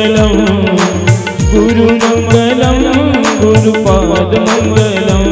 मंगलम गुरुमंगलम गुरुपाद मंगलम।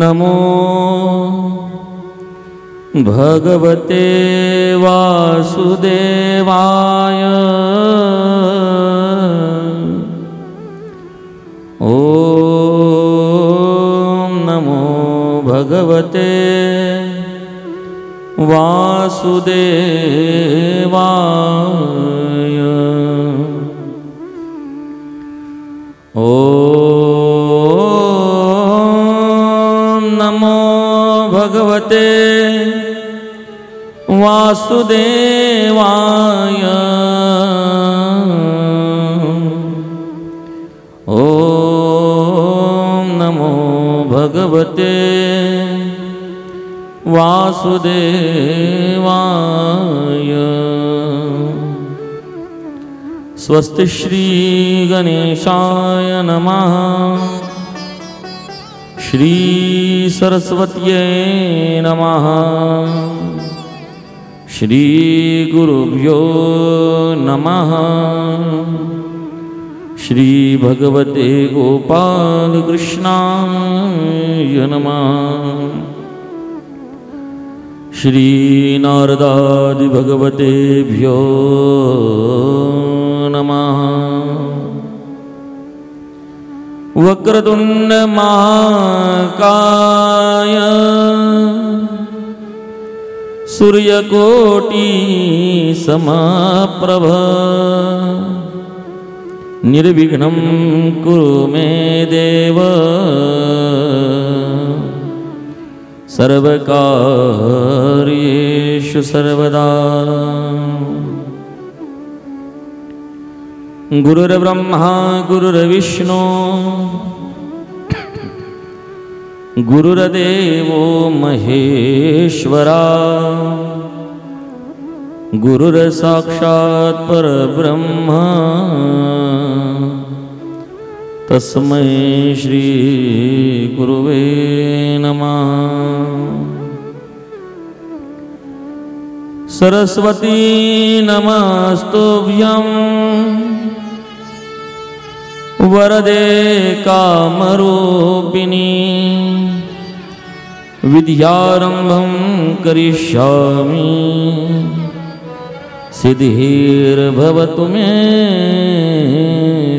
नमो भगवते वासुदेवाय। ओम नमो भगवते वासुदेवाय। भगवते वासुदेवाय। ओम नमो भगवते वासुदेवाय। स्वस्ति श्री गणेशाय नमः। श्री सरस्वत्यै नमः। श्री गुरुभ्यो नमः। श्री भगवते गोपाल कृष्णाय नमः। श्री नारदादि भगवतेभ्यो नमः। वक्रतुंड महाकाय सूर्यकोटि समप्रभ निर्विघ्नं कुरु मे देव सर्वकार्येषु सर्वदा। गुरुर्ब्रह्मा गुरुर्विष्णु गुरुर्देवो महेश्वरा गुरुर्साक्षात् परब्रह्म तस्मै श्री गुरुवे नमः। सरस्वती नमस्तुभ्यं वरदे कामरूपिणी विद्यारंभं करिष्यामि सिद्धिर्भवतु मे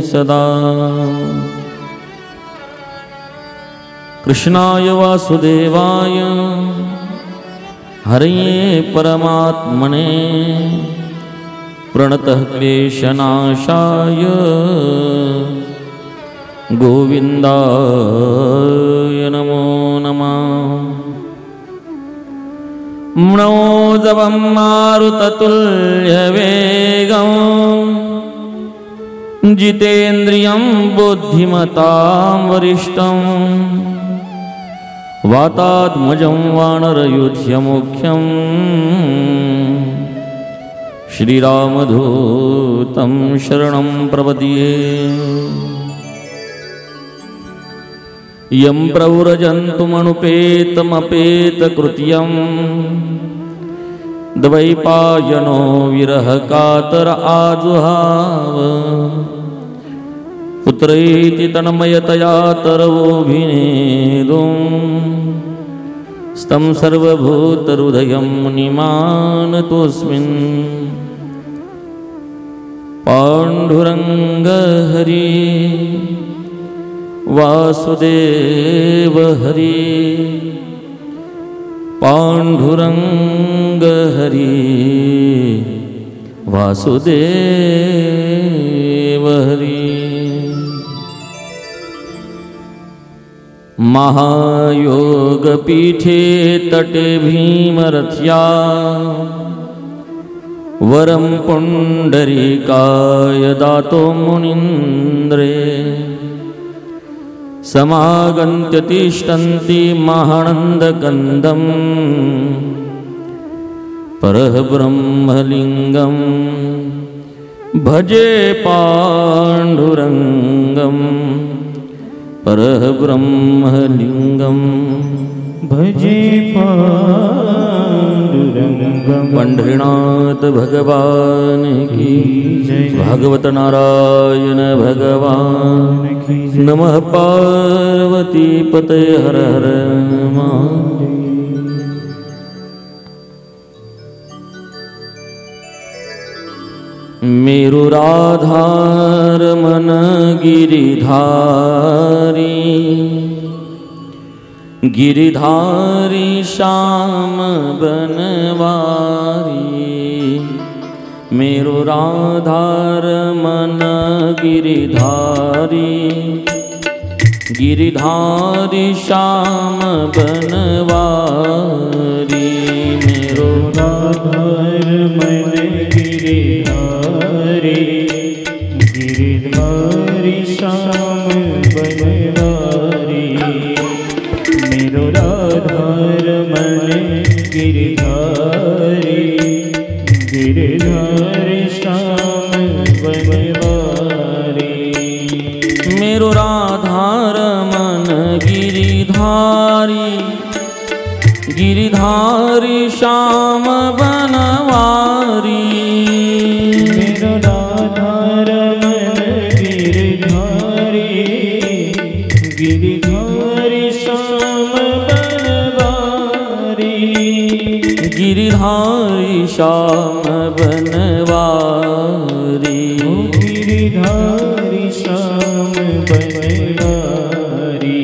सदा। कृष्णाय वासुदेवाय हरये परमात्मने प्रणतः क्लेशनाशाय गोविन्दाय नमो नमः। मनोजवं मारुततुल्यवेगं जितेन्द्रियं बुद्धिमतां वरिष्ठं वातात्मजं वानरयूथ्यमुख्यं श्रीरामदूतं शरणं प्रपद्ये। यं प्रव्रजन्तुमनुपेतमपेतकृत्यं द्वैपायनो विरहकातर आजुहाव पुत्रैति तन्मयतया तरवोऽभिनेदुं स्तं सर्वभूतहृदयं मुनिमानतोऽस्मिन् पाण्डुरङ्ग हरि वासुदेव हरि पाण्डुरङ्ग हरि वासुदेव हरि। महायोगपीठे तटे भीमरथ्या वरं पुण्डरीकाय दातो मुनीन्द्रे समागन्त्य तिष्ठन्ति महानन्दकन्दं परब्रह्मलिङ्गं भजे पाण्डुरङ्गं परब्रह्मलिङ्गं भजे पाण्डुरङ्गं। पंढरीनाथ भगवान की जय। भागवत नारायण भगवान की जय। नमः पार्वती पते हर हर महादेव। मेरुराधार मन गिरिधारी गिरिधारी श्याम बनवारी। मेरुराधार मन गिरिधारी गिरिधारी श्याम बनवारी। मेरुराधार मन गिरिधारी गिरिधारी श्याम बनवारी। मेरुराधार मन गिरिधारी गिरिधारी श्याम बनवारी। मेरुराधार मन गिरिधारी गिरिधारी श्याम बनवारी। मेरुराधार मन गिरिधारी गिरिधारी श्याम बनवारी। गिरिधारी श्याम बनवारी। गिरिधारी श्याम बनवारी।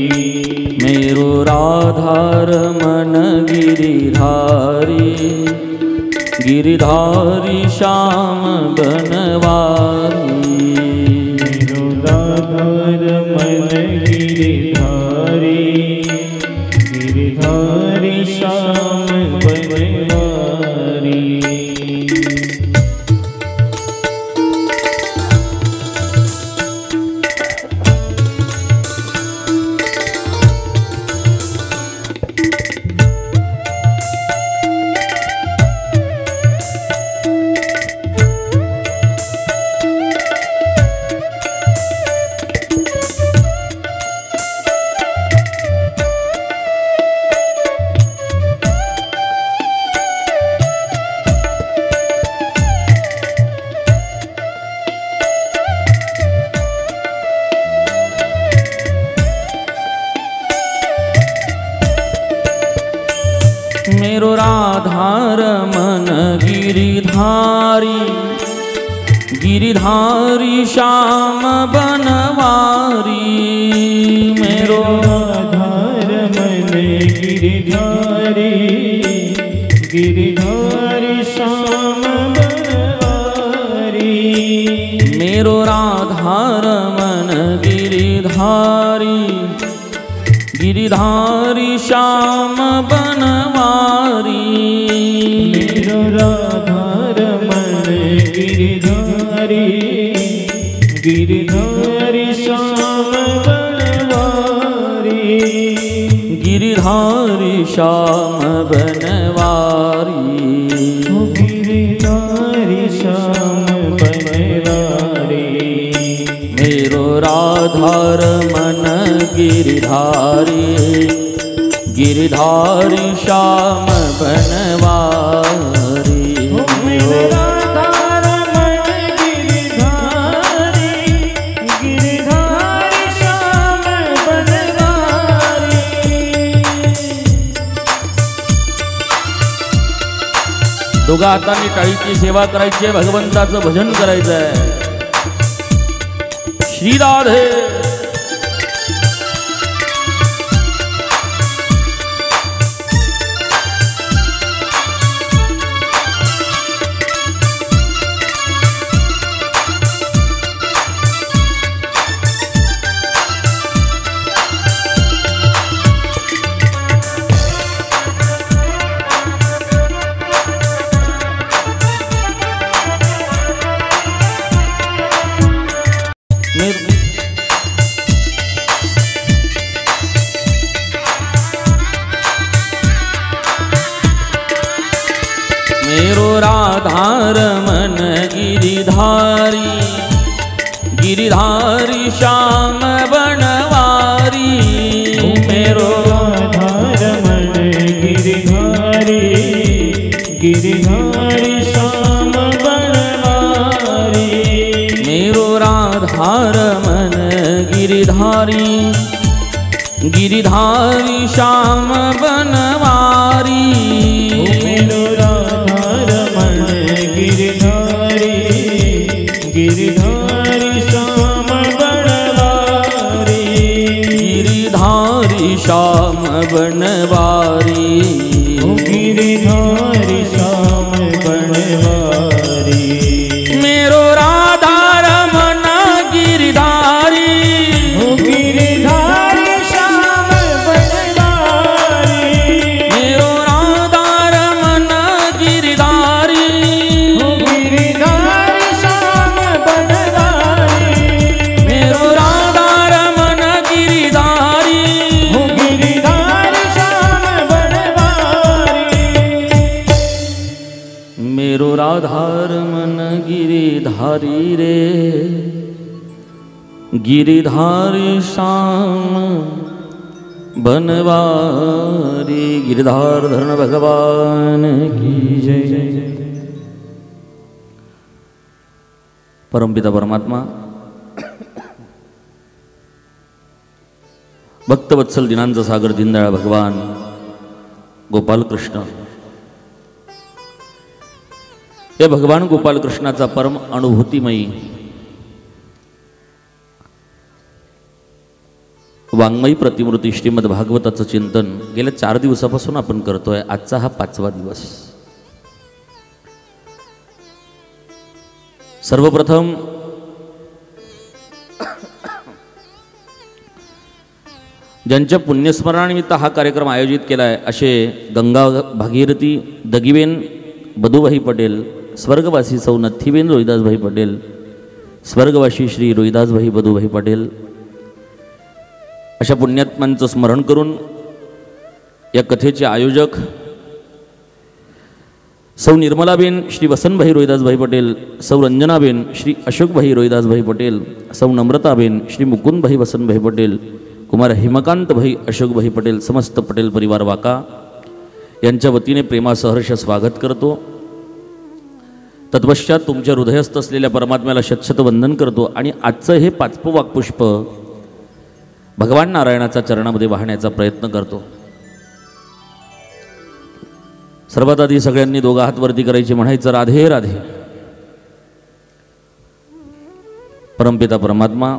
मेरुराधार मन गिरिधारी गिरिधारी श्याम बनवारी। मेरुराधार मन गिरिधारी गिरिधारी श्याम बनवारी। मेरुराधार मन गिरिधारी गिरिधारी श्याम बनवारी। मेरुराधार मन गिरिधारी गिरिधारी श्याम बनवारी। मेरुराधार मन गिरिधारी गिरिधारी श्याम बनवारी। मेरुराधार मन गिरिधारी गिरिधारी श्याम बनवारी। गिरिधारी श्याम बनवारी। गिरिधारी श्याम बनवारी। मेरुराधार मन गिरिधारी गिरिधारी श्याम बनवारी। मेरुराधार मन गिरिधारी गिरिधारी श्याम बनवारी। दोघा हातांनी टाळीची सेवा करायची आहे, भगवंताचं भजन करायचं आहे। श्री राधे मेरो राधारमन गिरिधारी, गिरिधारी श्याम बनवारी। मेरो राधारमन गिरिधारी, गिरिधारी श्याम बनवारी। मेरो राधारमन गिरिधारी, गिरिधारी श्याम बनवारी। मेरो राधारमण गिरिधारी, गिरिधारी श्याम बनवारी। गिरिधारी श्याम बनवारी, गिरिधारी श्याम बनवारी। मेरो राधारमण गिरिधारी, गिरिधारी श्याम बनवारी। मेरो राधारमण गिरिधारी, गिरिधारी श्याम बनवारी। मेरो राधारमण गिरिधारी। गिरिधारी श्याम बनवारी। मेरो राधारमण गिरिधारी रे, गिरिधारी श्याम बनवारी। गिरिधार धरण भगवान की जय। परमपिता परमात्मा भक्तवत्सल दिनांचा सागर दीनदयाळ भगवान गोपाल कृष्ण, या भगवान गोपाल कृष्णाचा परम अनुभूतिमयी वाङ्मयी प्रतिमूर्ती श्रीमद भागवताचं चिंतन गेल्या 4 दिवसापासून आपण करतोय। आजचा हा 5वा दिवस। सर्वप्रथम ज्यांच्या पुण्यस्मरणानिमित्त हा कार्यक्रम आयोजित केला आहे असे गंगा भागीरथी दगिवेन बधूभाई पटेल, स्वर्गवासी सौ नथीबेन रोहिदासभाई पटेल, स्वर्गवासी श्री रोहिदासभाई बधूभाई पटेल अशा पुण्यात्मांचं स्मरण करून या कथेचे आयोजक सौ निर्मलाबेन श्री वसंतभाई रोहिदासभाई पटेल, सौ रंजनाबेन श्री अशोकभाई रोहिदासभाई पटेल, सौ नम्रताबेन श्री मुकुंदभाई वसंतभाई पटेल, कुमार हिमकांतभाई अशोकभाई पटेल, समस्त पटेल परिवार वाका यांच्या वतीने प्रेमासहर्ष स्वागत करतो। तत्पश्चात तुमच्या हृदयस्थ असलेल्या परमात्म्याला शतशत वंदन करतो आणि आजचं हे 5वं वाक्पुष्प भगवान नारायणाच्या चरणामध्ये वाहण्याचा प्रयत्न करतो। सर्वात आधी सगळ्यांनी दोघा हात वरती करायचे, म्हणायचं राधे राधे। परमपिता परमात्मा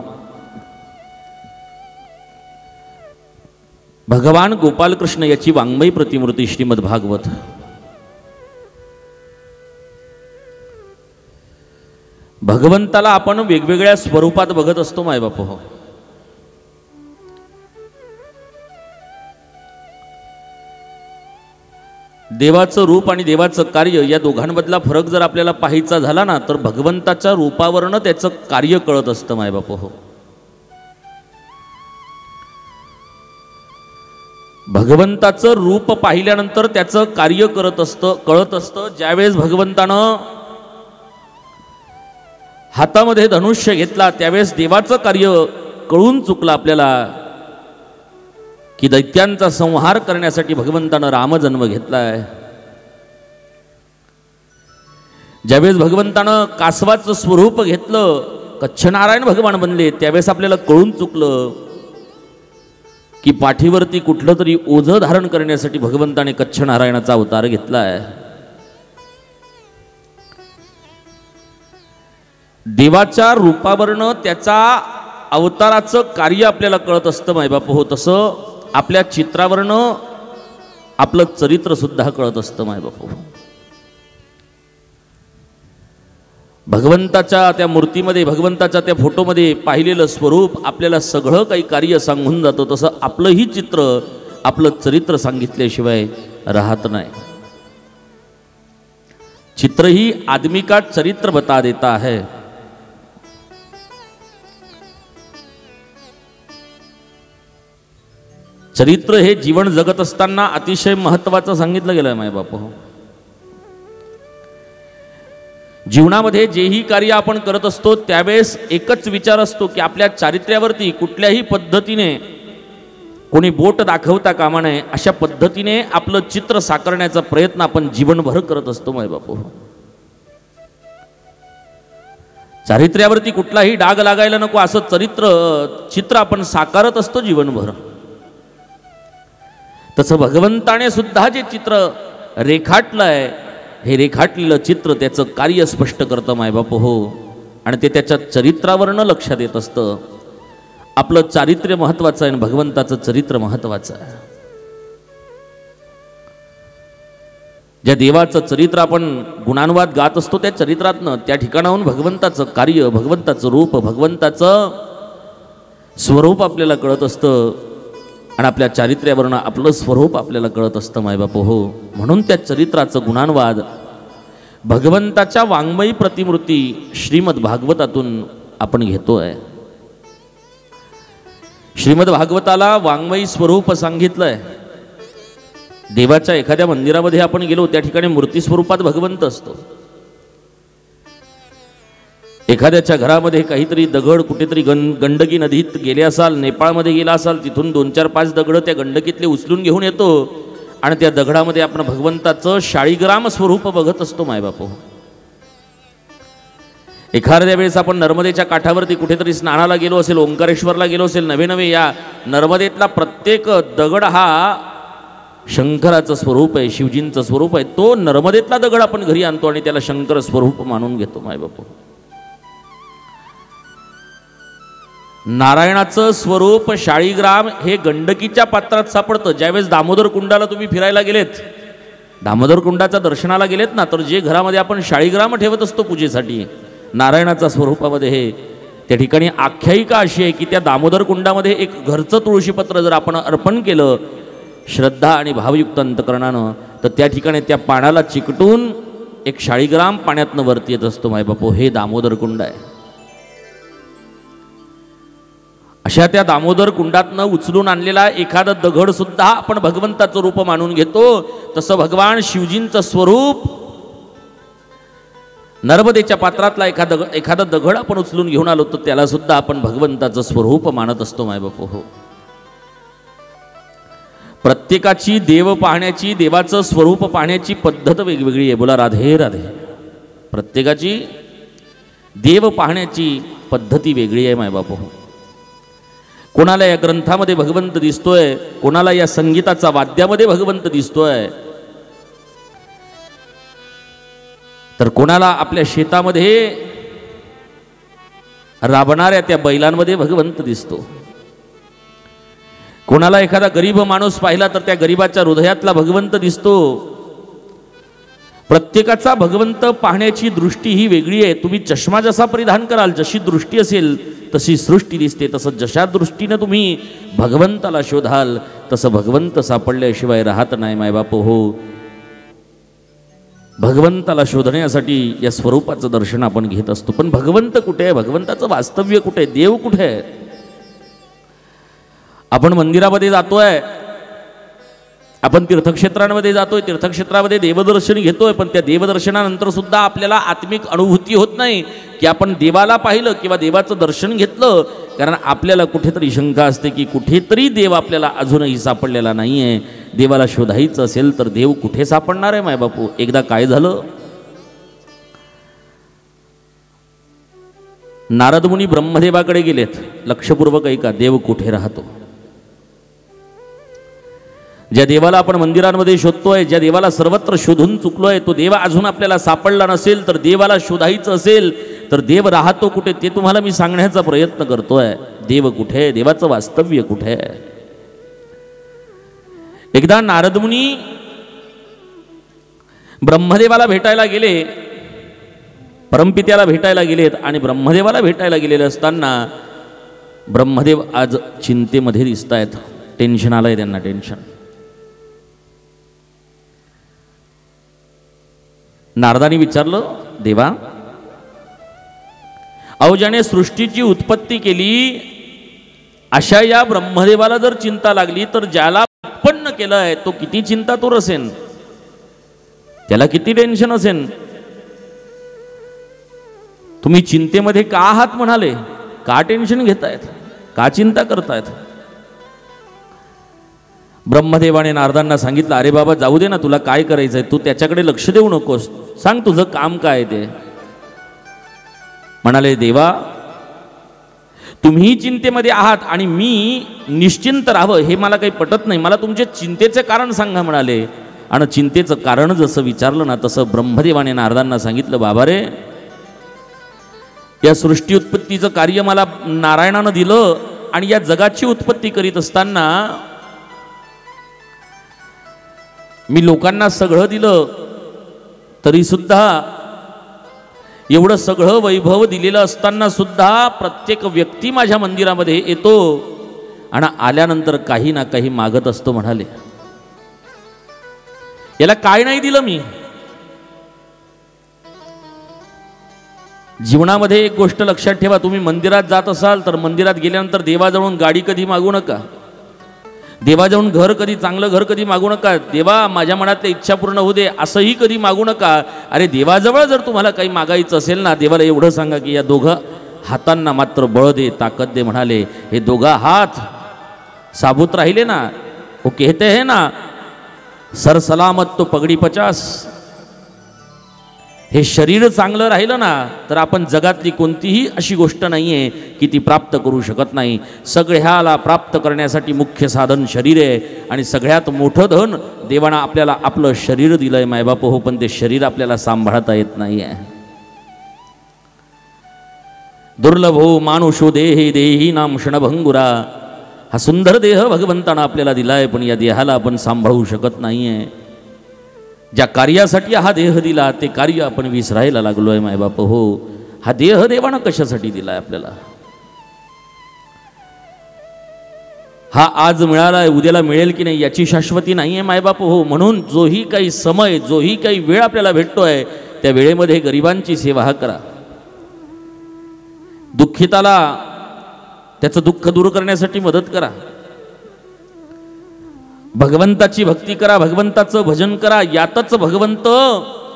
भगवान गोपाल कृष्ण याची वाङ्मयी प्रतिमूर्ती श्रीमद भागवत भगवंताला आपण वेगवेगळ्या स्वरूपात बघत असतो मायबाप हो। देवाचं रूप आणि देवाचं कार्य या दोघांमधला फरक जर आपल्याला पाहायचा झाला ना तर भगवंताच्या रूपावरनं त्याचं कार्य कळत असतं मायबाप हो। भगवंताचं रूप पाहिल्यानंतर त्याचं कार्य कळत असतं। ज्यावेळेस भगवंतानं हातामध्ये धनुष्य घेतला त्यावेळेस देवाचं कार्य कळून चुकलं आपल्याला की दैत्यांचा संहार करण्यासाठी भगवंतानं रामजन्म घेतलाय। ज्यावेळेस भगवंतानं कासवाचं स्वरूप घेतलं, कच्छनारायण भगवान बनले, त्यावेळेस आपल्याला कळून चुकलं की पाठीवरती कुठलं तरी ओझं धारण करण्यासाठी भगवंताने कच्छनारायणाचा अवतार घेतलाय। देवाच्या रूपावरनं त्याचा अवताराचं कार्य आपल्याला कळत असतं मायबाप हो. तसं आपल्या चित्रावरनं आपलं चरित्र सुद्धा कळत असतं मायबाप हो. भगवंताच्या त्या मूर्तीमध्ये, भगवंताच्या त्या फोटोमध्ये पाहिलेलं स्वरूप आपल्याला सगळं काही कार्य सांगून जातं. तसं आपलंही चित्र, आपलं चरित्र सांगितल्याशिवाय राहत नाही. चित्र ही आदमी का चरित्र बता देता है. चरित्र हे जीवन जगत असताना अतिशय महत्त्वाचं सांगितलं गेलं आहे मायबाप हो. जीवनामध्ये जेही कार्य आपण करत असतो त्यावेळेस एकच विचार असतो की आपल्या चारित्र्यावरती कुठल्याही पद्धतीने कोणी बोट दाखवता कामा नये, अशा पद्धतीने आपलं चित्र साकारण्याचा प्रयत्न आपण जीवनभर करत असतो मायबाप हो. चारित्र्यावरती कुठलाही डाग लागायला नको असं चित्र आपण साकारत असतो जीवनभर. तसं भगवंताने सुद्धा जे चित्र रेखाटलंय, हे रेखाटलेलं चित्र त्याचं कार्य स्पष्ट करतं मायबाप हो. आणि ते त्याच्या चरित्रावरनं लक्षात येत असतं. आपलं चारित्र्य महत्वाचं आहे आणि भगवंताचं चरित्र महत्वाचं आहे. ज्या देवाचं चरित्र आपण गुणानुवाद गात असतो त्या चरित्रातनं, त्या ठिकाणाहून भगवंताचं कार्य, भगवंताचं रूप, भगवंताचं स्वरूप आपल्याला कळत असतं. आणि आपल्या चारित्र्यावरनं आपलं स्वरूप आपल्याला कळत असतं मायबाप हो. म्हणून त्या चरित्राचं गुणानुवाद भगवंताच्या वाङ्मयी प्रतिमूर्ती श्रीमद भागवतातून आपण घेतोय. श्रीमद भागवताला वाङ्मयी स्वरूप सांगितलंय. देवाच्या एखाद्या मंदिरामध्ये आपण गेलो त्या ठिकाणी मूर्ती स्वरूपात भगवंत असतो. एखाद्याच्या घरामध्ये काहीतरी दगड, कुठेतरी गंडकी नदीत गेले असाल, नेपाळमध्ये गेला असाल, तिथून 2-4-5 दगड त्या गंडकीतले उचलून घेऊन येतो आणि त्या दगडामध्ये आपण भगवंताचं शाळीग्राम स्वरूप बघत असतो मायबाप हो. एखाद्या वेळेस आपण नर्मदेच्या काठावरती कुठेतरी स्नानाला गेलो असेल, ओंकारेश्वरला गेलो असेल, नवे नवे या नर्मदेतला प्रत्येक दगड हा शंकराचं स्वरूप आहे, शिवजींचं स्वरूप आहे. तो नर्मदेतला दगड आपण घरी आणतो आणि त्याला शंकर स्वरूप मानून घेतो मायबाप. नारायणाचं स्वरूप शाळीग्राम हे गंडकीच्या पात्रात सापडतं. ज्यावेळेस दामोदर कुंडाला तुम्ही फिरायला गेलेत, दामोदर कुंडाच्या दर्शनाला गेलेत ना, तर जे घरामध्ये आपण शाळीग्राम ठेवत असतो पूजेसाठी, नारायणाच्या स्वरूपामध्ये हे त्या ठिकाणी आख्यायिका अशी आहे की त्या दामोदर कुंडामध्ये एक घरचं तुळशीपत्र जर आपण अर्पण केलं श्रद्धा आणि भावयुक्त अंतकरणानं, तर त्या ठिकाणी त्या पाण्याला चिकटून एक शाळीग्राम पाण्यातनं वरती येत असतो मायबापो. हे दामोदर कुंड आहे. अशा त्या दामोदर कुंडातनं उचलून आणलेला एखादा दगड सुद्धा आपण भगवंताचं रूप मानून घेतो. तसं भगवान शिवजींचं स्वरूप नर्मदेच्या पात्रातला एखादा दगड आपण उचलून घेऊन आलो तर त्याला सुद्धा आपण भगवंताचं स्वरूप मानत असतो मायबाप हो. प्रत्येकाची देव पाहण्याची, देवाचं स्वरूप पाहण्याची पद्धत वेगवेगळी आहे. बोला राधे राधे. प्रत्येकाची देव पाहण्याची पद्धती वेगळी आहे मायबाप हो. कोणाला या ग्रंथामध्ये भगवंत दिसतोय, कोणाला या संगीताचा वाद्यामध्ये भगवंत दिसतोय, तर कोणाला आपल्या शेतामध्ये राबणाऱ्या त्या बैलांमध्ये भगवंत दिसतो. कोणाला एखादा गरीब माणूस पाहिला तर त्या गरीबाच्या हृदयातला भगवंत दिसतो. प्रत्येकाचा भगवंत पाहण्याची दृष्टी ही वेगळी आहे. तुम्ही चष्मा जसा परिधान कराल, जशी दृष्टी असेल तशी सृष्टी दिसते. तसं जशा दृष्टीनं तुम्ही भगवंताला शोधाल तसं भगवंत सापडल्याशिवाय राहत नाही मायबाप हो. भगवंताला शोधण्यासाठी या स्वरूपाचं दर्शन आपण घेत असतो. पण भगवंत कुठे आहे? भगवंताचं वास्तव्य कुठे आहे? देव कुठे आहे? आपण मंदिरामध्ये जातोय, आपण तीर्थक्षेत्रांमध्ये जातोय, तीर्थक्षेत्रामध्ये देवदर्शन घेतोय, पण त्या देवदर्शनानंतर सुद्धा आपल्याला आत्मिक अनुभूती होत नाही की आपण देवाला पाहिलं किंवा देवाचं दर्शन घेतलं. कारण आपल्याला कुठेतरी शंका असते की कुठेतरी देव आपल्याला अजूनही सापडलेला नाही आहे. देवाला शोधायचं असेल तर देव कुठे सापडणार आहे मायबापू? एकदा काय झालं, नारद मुनी ब्रह्मदेवाकडे गेलेत. लक्षपूर्वक ऐका, देव कुठे राहतो. ज्या देवाला आपण मंदिरांमध्ये शोधतोय, ज्या देवाला सर्वत्र शोधून चुकलोय, तो देव अजून आपल्याला सापडला नसेल, तर देवाला शोधायचं असेल तर देव राहतो कुठे ते तुम्हाला मी सांगण्याचा प्रयत्न करतोय. देव कुठे आहे, देवाचं वास्तव्य कुठे आहे. एकदा नारद मुनी ब्रह्मदेवाला भेटायला गेले, परमपित्याला भेटायला गेलेत आणि ब्रह्मदेवाला भेटायला गेलेले असताना ब्रह्मदेव आज चिंतेमध्ये दिसत आहेत. टेन्शन आलंय त्यांना, टेन्शन. नारदानी विचारलं, देवा अहो ज्याने सृष्टीची उत्पत्ती केली अशा या ब्रह्मदेवाला जर चिंता लागली तर ज्याला उत्पन्न केलंय तो किती चिंतातूर असेल, त्याला किती टेन्शन असेल. तुम्ही चिंतेमध्ये का आहात म्हणाले, का टेन्शन घेतायत, का चिंता करतायत. ब्रह्मदेवाने नारदांना सांगितलं, अरे बाबा जाऊ दे ना, तुला काय करायचंय, तू त्याच्याकडे लक्ष देऊ नकोस, सांग तुझं काम काय ते. म्हणाले, देवा तुम्ही चिंतेमध्ये आहात आणि मी निश्चिंत राहावं हे मला काही पटत नाही, मला तुमच्या चिंतेचे कारण सांगा म्हणाले. आणि चिंतेचं कारण जसं विचारलं ना तसं ब्रह्मदेवाने नारदांना सांगितलं, बाबा रे या सृष्टी उत्पत्तीचं कार्य मला नारायणानं दिलं आणि या जगाची उत्पत्ती करीत असताना मी लोकांना सगळं दिलं तरी सुद्धा एवढं सगळं वैभव दिलेलं असताना सुद्धा प्रत्येक व्यक्ती माझ्या मंदिरामध्ये येतो आणि आल्यानंतर काही ना काही मागत असतो म्हणाले. याला काय नाही दिलं मी. जीवनामध्ये एक गोष्ट लक्षात ठेवा, तुम्ही मंदिरात जात असाल तर मंदिरात गेल्यानंतर देवाजवळून गाडी कधी मागू नका, देवाजवळून घर कधी, चांगलं घर कधी मागू नका, देवा माझ्या मनातल्या इच्छा पूर्ण होऊ दे असंही कधी मागू नका. अरे देवाजवळ जर तुम्हाला काही मागायचं असेल ना, देवाला एवढं सांगा की या दोघं हातांना मात्र बळ दे, ताकद दे म्हणाले. हे दोघं हात साबूत राहिले ना, वो कहते हैं ना सर सलामत तो पगडी 50. हे शरीर चांगलं राहिलं ना तर आपण जगातली कोणतीही अशी गोष्ट नाही आहे की ती प्राप्त करू शकत नाही. सगळ्याला प्राप्त करण्यासाठी मुख्य साधन शरीर आहे आणि सगळ्यात मोठं धन देवानं आपल्याला आपलं शरीर दिलंय मायबाप हो, पण ते शरीर आपल्याला सांभाळता येत नाही आहे. दुर्लभो मानुषो देहे देही नाम क्षणभंगुरा. हा सुंदर देह भगवंतानं आपल्याला दिलाय पण या देहाला आपण सांभाळू शकत नाहीये. ज्या कार्यासाठी हा देह दिला ते कार्य आपण विसरायला लागलोय मायबाप हो. हा देह देवानं कशासाठी दिलाय आपल्याला. हा आज मिळालाय उद्याला मिळेल की नाही याची शाश्वती नाहीये मायबाप हो. म्हणून जोही काही समय, जोही काही वेळ आपल्याला भेटतोय त्या वेळेमध्ये गरिबांची सेवा करा, दुःखिताला त्याचं दुःख दूर करण्यासाठी मदत करा, भगवंताची भक्ती करा, भगवंताचं भजन करा. यातच भगवंत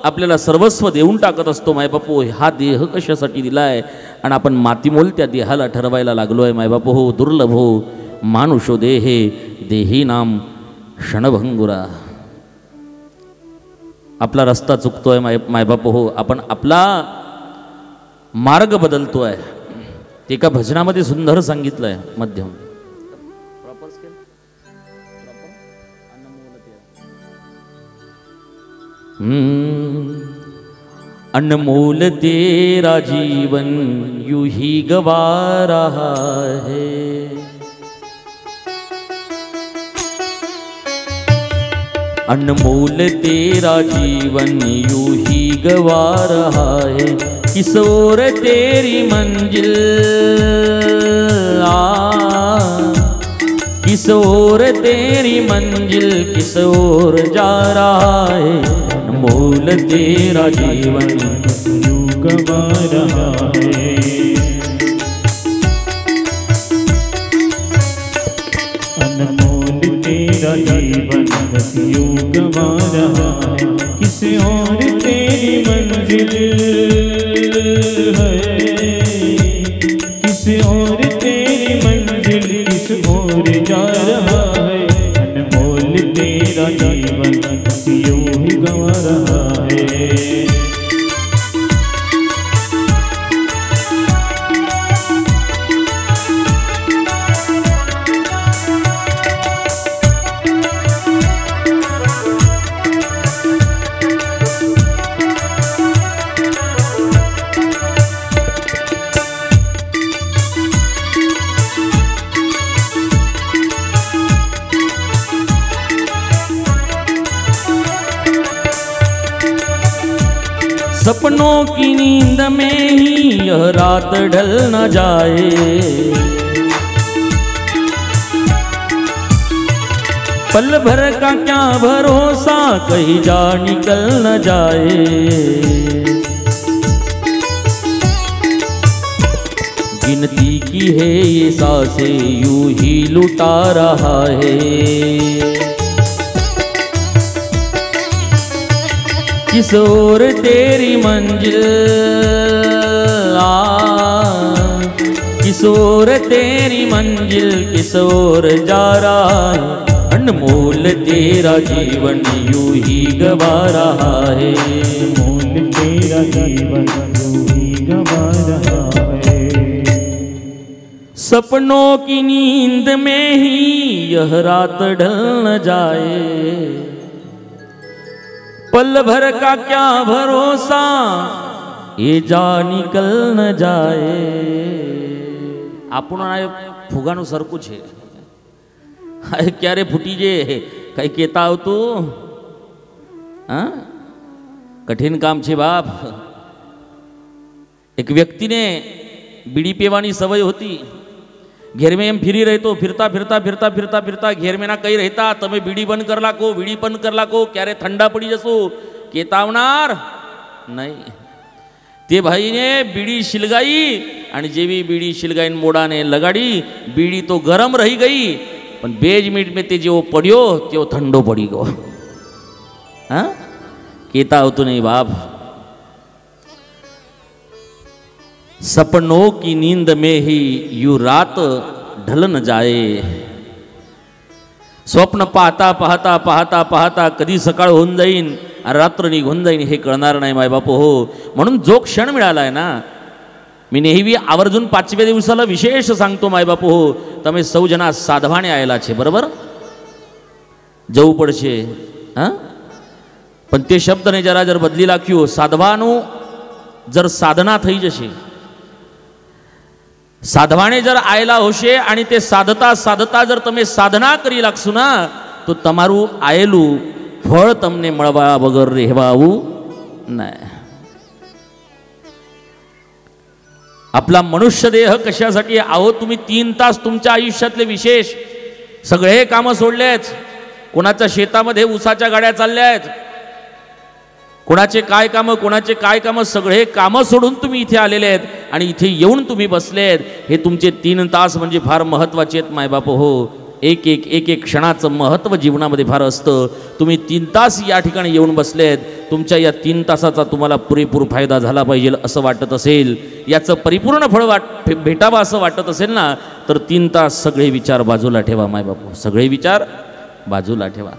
आपल्याला सर्वस्व देऊन टाकत असतो मायबापू. हा देह कशासाठी दिलाय आणि आपण मातीमोल त्या देहाला ठरवायला लागलोय मायबापू हो. दुर्लभ हो मानुषो देहे देही नाम क्षणभंगुरा. आपला रस्ता चुकतोय मायबापू हो, आपण आपला मार्ग बदलतोय. ते एका भजनामध्ये सुंदर सांगितलंय. मध्यम अनमोल तेरा जीवन यूं ही गवा रहा है. अनमोल तेरा जीवन यूं ही गवा रहा है. किस ओर तेरी मंजिल किस ओर तेरी मंजिल किस ओर जा रहा है. अनमोल तेरा जीवन यूं गवा रहा है. अनमोल तेरा जीवन यूं गवा रहा है. किस और तेरी मंजिल है, किस और तेरी मंजिल किस ओर जा रहा है. अनमोल तेरा जीवन यूं ही गवा रहा है. सपनों की नींद में ही यह रात ढल न जाए, पल भर का क्या भरोसा कहीं जा निकल न जाए। गिनती की है ये सांसें यूं ही लुटा रहा है, किस ओर तेरी मंजिल किस ओर तेरी मंजिल किस ओर जा रहा है, अनमोल तेरा जीवन यूं ही गवा रहा है, अनमोल तेरा जीवन यूं ही गवा रहा है। सपनों की नींद में ही यह रात ढल न जाए, पल भर का क्या भरोसा ये जा निकल न जाए। आपण फुगानु सरकू छे, अरे क्यारे फूटी जे कई कहता हो तू, हाँ कठिन काम छे बाप। एक व्यक्ति ने बीड़ी पीवानी सवय होती, घेर में एम फिरी रहतो, फिरता फिरता फिरता फिरता फिरता घेर में ना कई रहता, तमे बीड़ी बंद कर लाको, बीड़ी बंद कर लाको, क्यारे ठंडा पड़ी जसो केतावनार नहीं। ते भाई ने बीड़ी शिलगाई आणि जेवी बीड़ी शिलगाई मोडाने लगाड़ी, बीड़ी तो गरम रही गई पण 2 मिनिट में ते जेवो पड्यो तेवो ठंडो पड़ी गयो। हाँ केता होतो नहीं बाप। सपनों की नींद में ही यूं रात ढल न जाए, स्वप्न पाहता पाहता पाहता पाहता कधी सकाळ होऊन जाईन रात्र निघून जाईन हे कळणार नाही माय बाप हो। म्हणून जो क्षण मिळालाय ना, मी नेहमी आवर्जून 5व्या दिवसाला विशेष सांगतो माय बाप हो, तमे सौ जना साधवाने आयला छे बरोबर, जवू पडशे हाँ, पण ते शब्द ने जरा जर बदली लाख्यो, साधवानो जर साधना थई जशे, साधवाने जर आयला होशे आणि ते साधता साधता जर तमे साधना करी लागसु ना, तो तमारू आयलू फळ तमने मळवा वगर રહેવાવું नाही। आपला मनुष्य देह कशासाठी आहो, तुम्ही 3 तास तुमच्या आयुष्यातले विशेष सगळे कामं सोडलेत, कोणाच्या शेतामध्ये ऊसाच्या गाड्या चालल्या आहेत, कोणाचे काय कामं सगळे कामं सोडून तुम्ही इथे आलेले आहेत आणि इथे येऊन तुम्ही बसलेत। हे तुमचे 3 तास म्हणजे फार महत्त्वाचे आहेत मायबाप हो। एक एक क्षणाचं महत्त्व जीवनामध्ये फार असतं। तुम्ही 3 तास या ठिकाणी येऊन बसलेत, तुमच्या या 3 तासाचा तुम्हाला पुरेपूर फायदा झाला पाहिजे असं वाटत असेल, याचं परिपूर्ण फळ भेटावं असं वाटत असेल ना, तर 3 तास सगळे विचार बाजूला ठेवा मायबाप, सगळे विचार बाजूला ठेवा।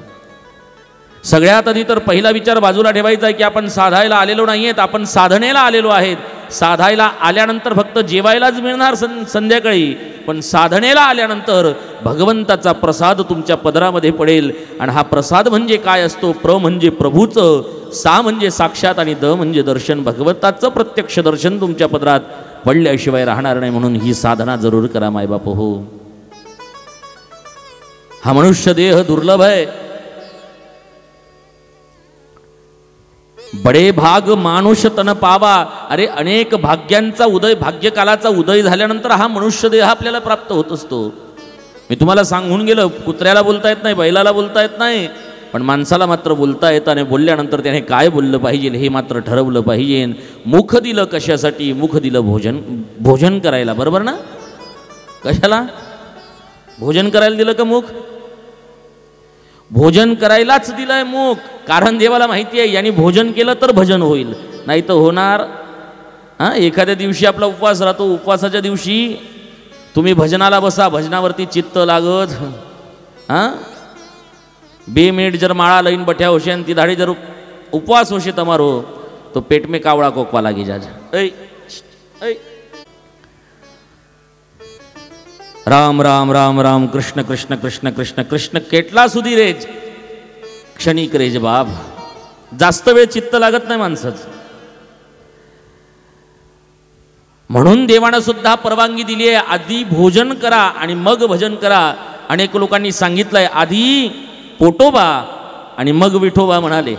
सगळ्यात आधी तर पहिला विचार बाजूला ठेवायचा आहे की आपण साधायला आलेलो नाही आहेत, आपण साधनेला आलेलो आहेत। साधायला आल्यानंतर फक्त जेवायलाच मिळणार संध्याकाळी, पण साधनेला आल्यानंतर भगवंताचा प्रसाद तुमच्या पदरामध्ये पडेल। आणि हा प्रसाद म्हणजे काय असतो? प्र म्हणजे प्रभूचं, सा म्हणजे साक्षात आणि द म्हणजे दर्शन, भगवंताचं प्रत्यक्ष दर्शन तुमच्या पदरात पडल्याशिवाय राहणार नाही। म्हणून ही साधना जरूर करा मायबाप हो। हा मनुष्य देह दुर्लभ आहे, बडे भाग मानुष तन पावा। अरे अनेक भाग्यांचा उदय, भाग्यकालाचा उदय झाल्यानंतर हा मनुष्य देह आपल्याला प्राप्त होत असतो। मी तुम्हाला सांगून गेलो, कुत्र्याला बोलता येत नाही, बैलाला बोलता येत नाही, पण माणसाला मात्र बोलता येतं आणि बोलल्यानंतर त्याने काय बोललं पाहिजे हे मात्र ठरवलं पाहिजे। मुख दिलं कशासाठी? मुख दिलं भोजन करायला, बरोबर ना? कशाला भोजन करायला दिलं का मुख? भोजन करायलाच दिलंय मुख, कारण देवाला माहिती आहे यांनी भोजन केलं तर भजन होईल, नाही तर होणार। हां, एखाद्या दिवशी आपला उपवास राहतो, उपवासाच्या दिवशी तुम्ही भजनाला बसा, भजनावरती चित्त लागत, हां 2 मिनिट जर माळा लईन बठ्या होशे आणि ती धाडी जर उपवास होशे तमारो, तो पेट में कावड़ा कोकवा लागी जा। राम राम राम राम कृष्ण कृष्ण कृष्ण कृष्ण कृष्ण केटला सुधी रेज, क्षणिक रेज बाप, जास्त वेळ चित्त लागत नाही माणसाचं। म्हणून देवानं सुद्धा परवानगी दिली आहे, आधी भोजन करा आणि मग भजन करा। अनेक लोकांनी सांगितलंय आधी पोटोबा आणि मग विठोबा म्हणाले,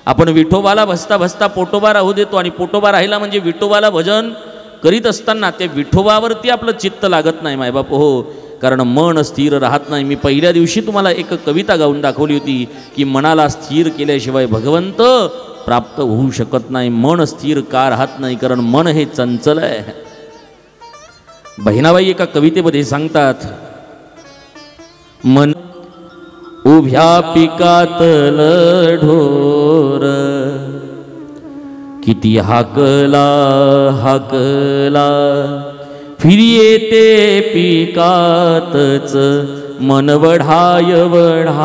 आपण विठोबाला भजता भजता पोटोबा राहू देतो आणि पोटोबा राहिला म्हणजे विठोबाला भजन करीत असताना त्या विठोबावरती आपलं चित्त लागत नाही मायबाप हो, कारण मन स्थिर राहत नाही. मी पहिल्या दिवशी तुम्हाला एक कविता गाऊन दाखवली होती की मनाला स्थिर केल्याशिवाय भगवंत प्राप्त होऊ शकत नाही. मन स्थिर का राहत नाही, कारण मन हे चंचल आहे. बहिणाबाई एका कवितेमध्ये सांगतात, मन उभ्या पिकातल ढोर किती हाकला हाकला, फिरी येते पिकातच मन वढाय वढाय.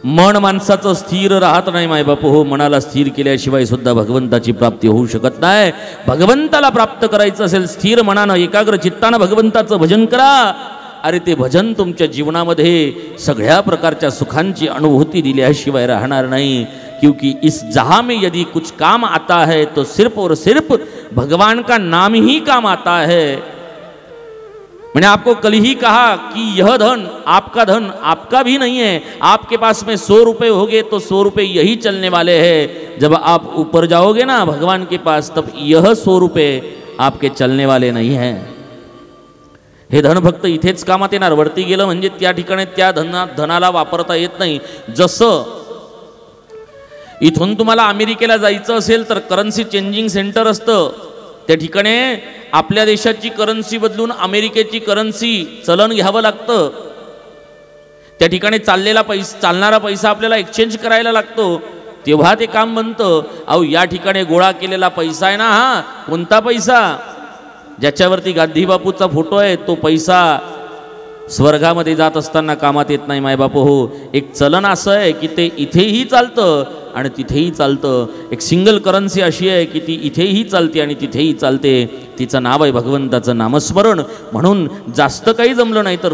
मन माणसाचं स्थिर राहत नाही मायबाप हो, मनाला स्थिर केल्याशिवाय सुद्धा भगवंताची प्राप्ती होऊ शकत नाही. भगवंताला प्राप्त करायचं असेल स्थिर मनानं एकाग्र चित्तानं भगवंताचं भजन करा. अरे ते भजन तुमच्या जीवनामध्ये सगळ्या प्रकारच्या सुखांची अनुभूती दिल्याशिवाय राहणार नाही. क्योंकि इस जहां में यदि कुछ काम आता है तो सिर्फ और सिर्फ भगवान का नाम ही काम आता है. मैंने आपको कल ही कहा कि यह धन आपका भी नहीं है. आपके पास में 100 रुपये होंगे तो 100 रुपये यही चलने वाले हैं. जब आप ऊपर जाओगे ना भगवान के पास, तब यह 100 रुपये आपके चलने वाले नहीं हैं. हे धन फक्त इथेच कामात येणार, वरती गेलं म्हणजे त्या ठिकाणी त्या धनाला वापरता येत नाही. जसं इथून तुम्हाला अमेरिकेला जायचं असेल तर करन्सी चेंजिंग सेंटर असतं, त्या ठिकाणी आपल्या देशाची करन्सी बदलून अमेरिकेची करन्सी चलन घ्यावं लागतं. त्या ठिकाणी चालणारा पैसा आपल्याला एक्सचेंज करायला लागतो, तेव्हा ते काम बनतं. अहो या ठिकाणी गोळा केलेला पैसा आहे ना, हा कोणता पैसा? ज्याच्यावरती गांधी बापूचा फोटो आहे तो पैसा स्वर्गामध्ये जात असताना कामात येत नाही मायबाप हो. एक चलन असं आहे की ते इथेही चालतं आणि तिथेही चालतं. एक सिंगल करन्सी अशी आहे की ती इथेही चालते आणि तिथेही चालते. तिचं नाव आहे भगवंताचं नामस्मरण. म्हणून जास्त काही जमलं नाही तर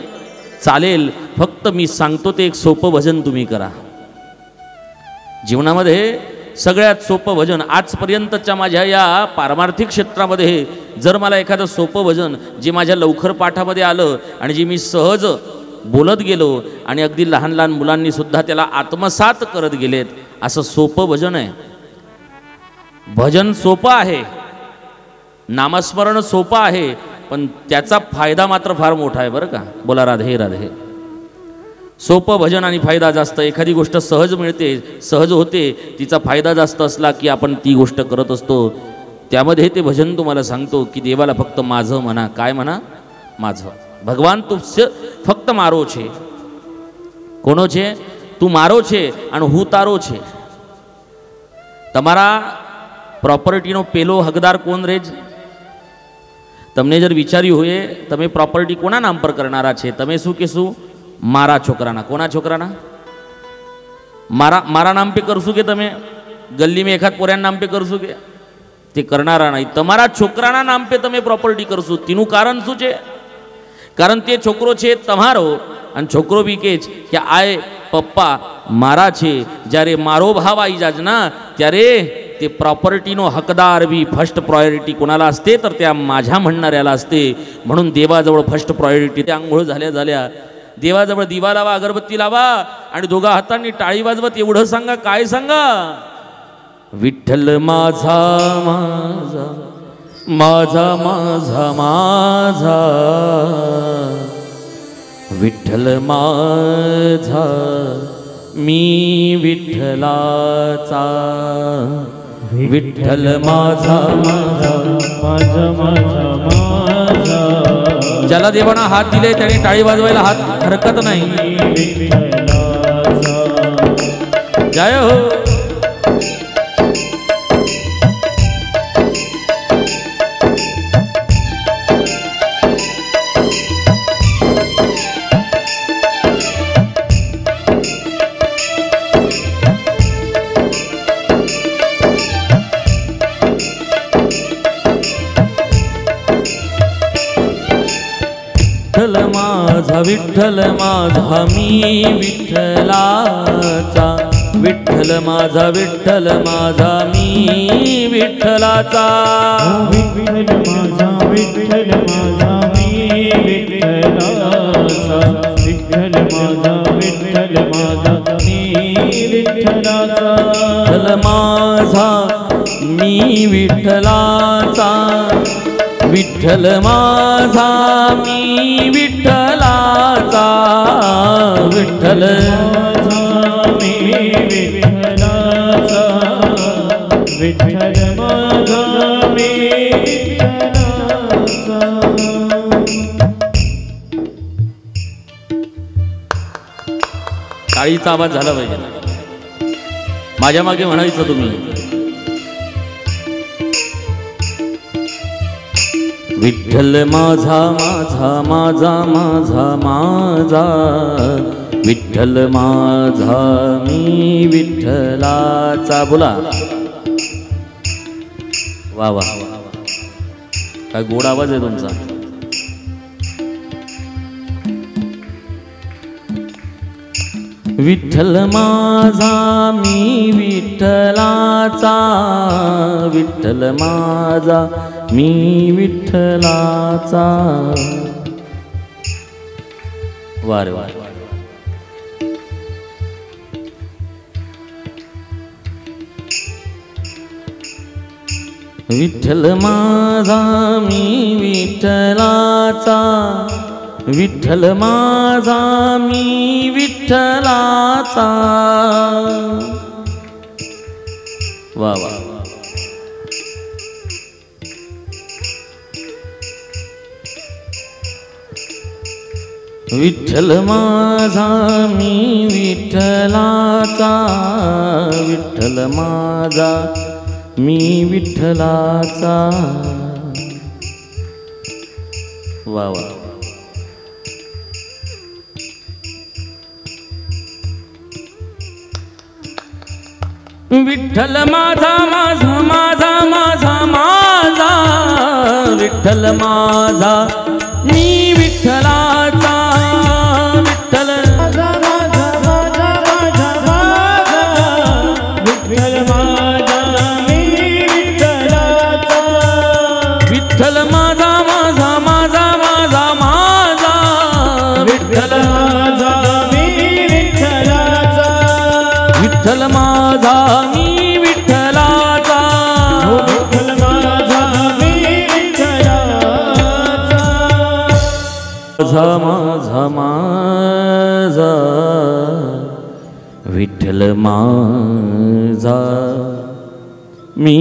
चालेल, फक्त मी सांगतो ते एक सोपं भजन तुम्ही करा. जीवनामध्ये सगळ्यात सोपं भजन आजपर्यंतच्या माझ्या या पारमार्थिक क्षेत्रामध्ये जर मला एखादं सोपं भजन जे माझ्या लवकर पाठामध्ये आलं आणि जे मी सहज बोलत गेलो आणि अगदी लहान लहान मुलांनी सुद्धा त्याला आत्मसात करत गेलेत, असं सोपं भजन आहे. भजन सोपं आहे, नामस्मरण सोपं आहे, पण त्याचा फायदा मात्र फार मोठा आहे बरं का. बोला राधे राधे. सोपं भजन आणि फायदा जास्त. एखादी गोष्ट सहज मिळते, सहज होते, तिचा फायदा जास्त असला की आपण ती गोष्ट करत असतो. त्यामध्ये ते भजन तुम्हाला सांगतो की देवाला फक्त माझं म्हणा. काय म्हणा? माझं. भगवान तुझसे फक्त मारो छे. કોનો છે? તું મારો છે અને હું તારો છે. તમારા પ્રોપર્ટીનો પેલો હકદાર કોણ રહે છે? તમને જર વિચાર્યું હોય તમે પ્રોપર્ટી કોના નામ પર કરનારા છે, તમે શું કહેશું? મારા છોકરાના. કોના છોકરાના? મારા નામ पे કરશું કે તમે ગલ્લી में એકાદ પોર્યાના નામ पे કરશું કે? તે કરનારા નહીં. તમારા છોકરાના નામ पे તમે પ્રોપર્ટી કરશું. તેનું કારણ શું છે? કારણ તે છોકરો છે તમારો અને છોકરો બી કહે છે કે આ પપ્પા મારા છે. જ્યારે મારો ભાવ આવી જાય ના ત્યારે ते प्रॉपर्टीनो हकदार बी फर्स्ट प्रायोरिटी कोणाला असते तर त्या माझ्या म्हणणाऱ्याला असते. म्हणून देवाजवळ फर्स्ट प्रायोरिटी. त्या आंघोळ झाल्या देवाजवळ दिवा लावा, अगरबत्ती लावा आणि दोघा हातांनी टाळी वाजवत एवढं सांगा. काय सांगा? विठ्ठल माझा माझा माझा माझा माझा, विठ्ठल माझा मी विठ्ठलाचा. विठ्ठल माझा माझा माझा माझा माझा. ज्याला देवाना हात दिले त्याने टाळी वाजवायला हात हरकत नाही. जय हो. विठ्ठल माझा मी विठ्ठलाचा. विठ्ठल माझा मी विठ्ठलाचा. विठ्ठल माझा मी विठ्ठलाचा. विठ्ठल माझा माझा मी विठ्ठलाचा, विठ्ठल माझा मी विठ्ठलाचा, विठ्ठल माझा मी विठ्ठलाचा, विठ्ठल माझा मी विठ्ठलाचा, विठ्ठल माझा मी विठ्ठलाचा. टाळीचा आवाज झाला पाहिजे. माझ्या मागे म्हणायचं तुम्ही, विठ्ठल माझा माझा माझा माझा माझा, विठ्ठल माझा मी विठ्ठलाचा. बोला वा वा, काय गोड आवाज आहे तुमचा. विठ्ठल माझा मी विठ्ठलाचा, विठ्ठल माझा मी विठ्ठलाचा. वारे वारे, विठ्ठल माझा मी विठ्ठलाचा, विठ्ठल माझा मी विठ्ठलाचा. वा वा, विठ्ठल माझा मी विठ्ठलाचा, विठ्ठल माझा मी विठ्ठलाचा. वा वा, विठ्ठल माझा माझा माझा माझा माझा, विठ्ठल माझा मी विठ्ठलाचा, विठ्ठल माझा माझा माझा माझा माझा, विठ्ठल माझा मी विठ्ठलाचा, विठ्ठल माझा माझा माझा माझा माझा, विठ्ठल माझा मी विठ्ठलाचा, विठ्ठल माझा मी विठ्ठलाचा, विठ्ठल माझा मी विठ्ठलाचा. माझा माझा विठ्ठल माझा मी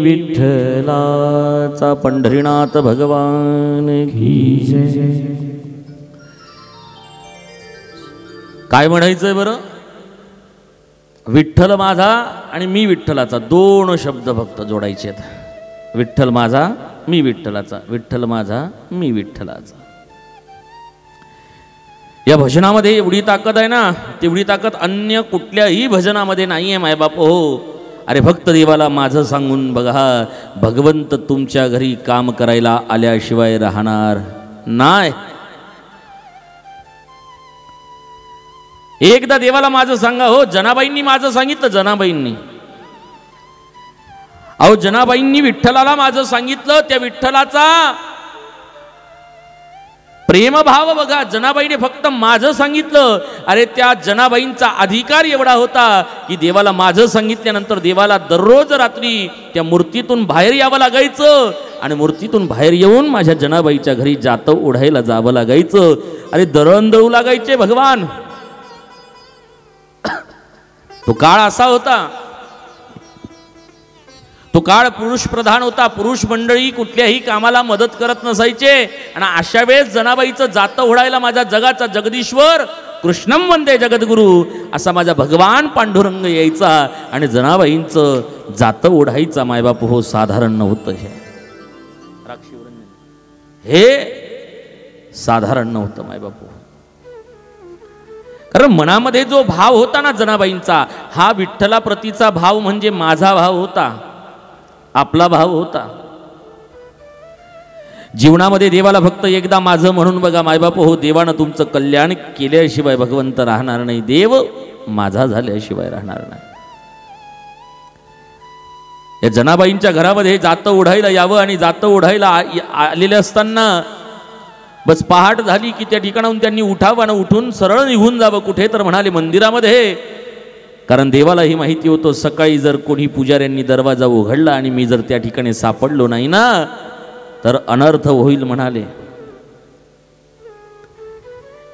विठ्ठलाचा. पंढरीनाथ भगवान की जय. काय म्हणायचंय बरं? विठ्ठल माझा आणि मी विठ्ठलाचा, दोन शब्द फक्त जोडायचे आहेत. विठ्ठल माझा मी विठ्ठलाचा, विठ्ठल माझा मी विठ्ठलाचा. या भजनामध्ये एवढी ताकद आहे ना, तेवढी ताकद अन्य कुठल्याही भजनामध्ये नाही आहे मायबाप हो. अरे भक्त देवाला माझं सांगून बघा, भगवंत तुमच्या घरी काम करायला आल्याशिवाय राहणार नाही. एकदा देवाला माझं सांगा हो. जनाबाईंनी माझं सांगितलं, जनाबाईंनी, अहो जनाबाईंनी विठ्ठलाला माझं सांगितलं. त्या विठ्ठलाचा प्रेमभाव बघा. जनाबाईने फक्त माझं सांगितलं. अरे त्या जनाबाईंचा अधिकार एवढा होता की देवाला माझं सांगितल्यानंतर देवाला दररोज रात्री त्या मूर्तीतून बाहेर यावं लागायचं आणि मूर्तीतून बाहेर येऊन माझ्या जनाबाईच्या घरी जातं ओढायला जावं लागायचं. अरे दळू लागायचे भगवान. तो काळ असा होता, तो काळ पुरुष प्रधान होता. पुरुष मंडळी कुठल्याही कामाला मदत करत नसायचे आणि अशा वेळेस जनाबाईचं जातं ओढायला माझ्या जगाचा जगदीश्वर कृष्णम वंदे जगद्गुरु असा माझा भगवान पांडुरंग यायचा आणि जनाबाईंचं जातं ओढायचा. मायबाप हो, साधारण नव्हतं हे साधारण नव्हतं मायबाप हो. कारण मनामध्ये जो भाव होता ना जनाबाईंचा, हा विठ्ठला प्रतीचा भाव म्हणजे माझा भाव होता, आपला भाव होता. जीवनामध्ये देवाला फक्त एकदा माझं म्हणून बघा मायबाप हो. देवानं तुमचं कल्याण केल्याशिवाय भगवंत राहणार नाही. देव माझा झाल्याशिवाय राहणार नाही. या जनाबाईंच्या घरामध्ये जातं ओढायला यावं आणि जातं ओढायला आलेले असताना बस पहाट झाली की त्या ठिकाणाहून त्यांनी उठावं उठून सरळ निघून जावं कुठे, तर म्हणाले मंदिरामध्ये. कारण देवालाही माहिती होतं सकाळी जर कोणी पुजाऱ्यांनी दरवाजा उघडला आणि मी जर त्या ठिकाणी सापडलो नाही ना तर अनर्थ होईल म्हणाले.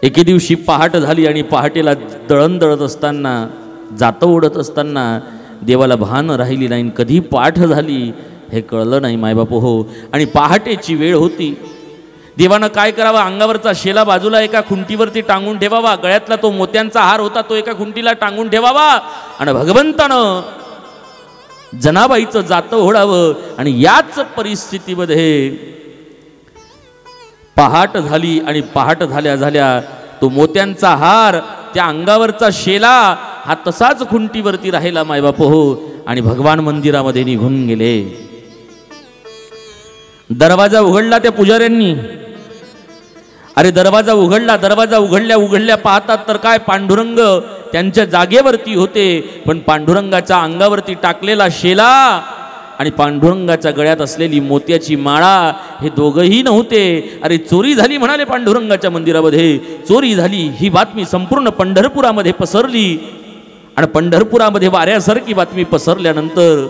एके दिवशी पहाट झाली आणि पहाटेला दळण दळत असताना, जातं ओढत असताना देवाला भान राहिली नाही. कधी पाठ झाली हे कळलं नाही मायबाप हो. आणि पहाटेची वेळ होती. देवानं काय करावं, अंगावरचा शेला बाजूला एका खुंटीवरती टांगून ठेवावा, गळ्यातला तो मोत्यांचा हार होता तो एका खुंटीला टांगून ठेवावा आणि भगवंतानं जनाबाईचं जातं ओढावं. आणि याच परिस्थितीमध्ये पहाट झाली आणि पहाट झाल्या झाल्या तो मोत्यांचा हार, त्या अंगावरचा शेला हा तसाच खुंटीवरती राहिला मायबाप हो. आणि भगवान मंदिरामध्ये निघून गेले. दरवाजा उघडला त्या पुजाऱ्यांनी. अरे दरवाजा उघडल्या पाहतात तर काय, पांडुरंग त्यांच्या जागेवरती होते. पण पांडुरंगाच्या अंगावरती टाकलेला शेला आणि पांडुरंगाच्या गळ्यात असलेली मोत्याची माळा हे दोघंही नव्हते. अरे चोरी झाली म्हणाले पांडुरंगाच्या मंदिरामध्ये, चोरी झाली. ही बातमी संपूर्ण पंढरपुरामध्ये पसरली आणि पंढरपुरामध्ये वाऱ्यासारखी बातमी पसरल्यानंतर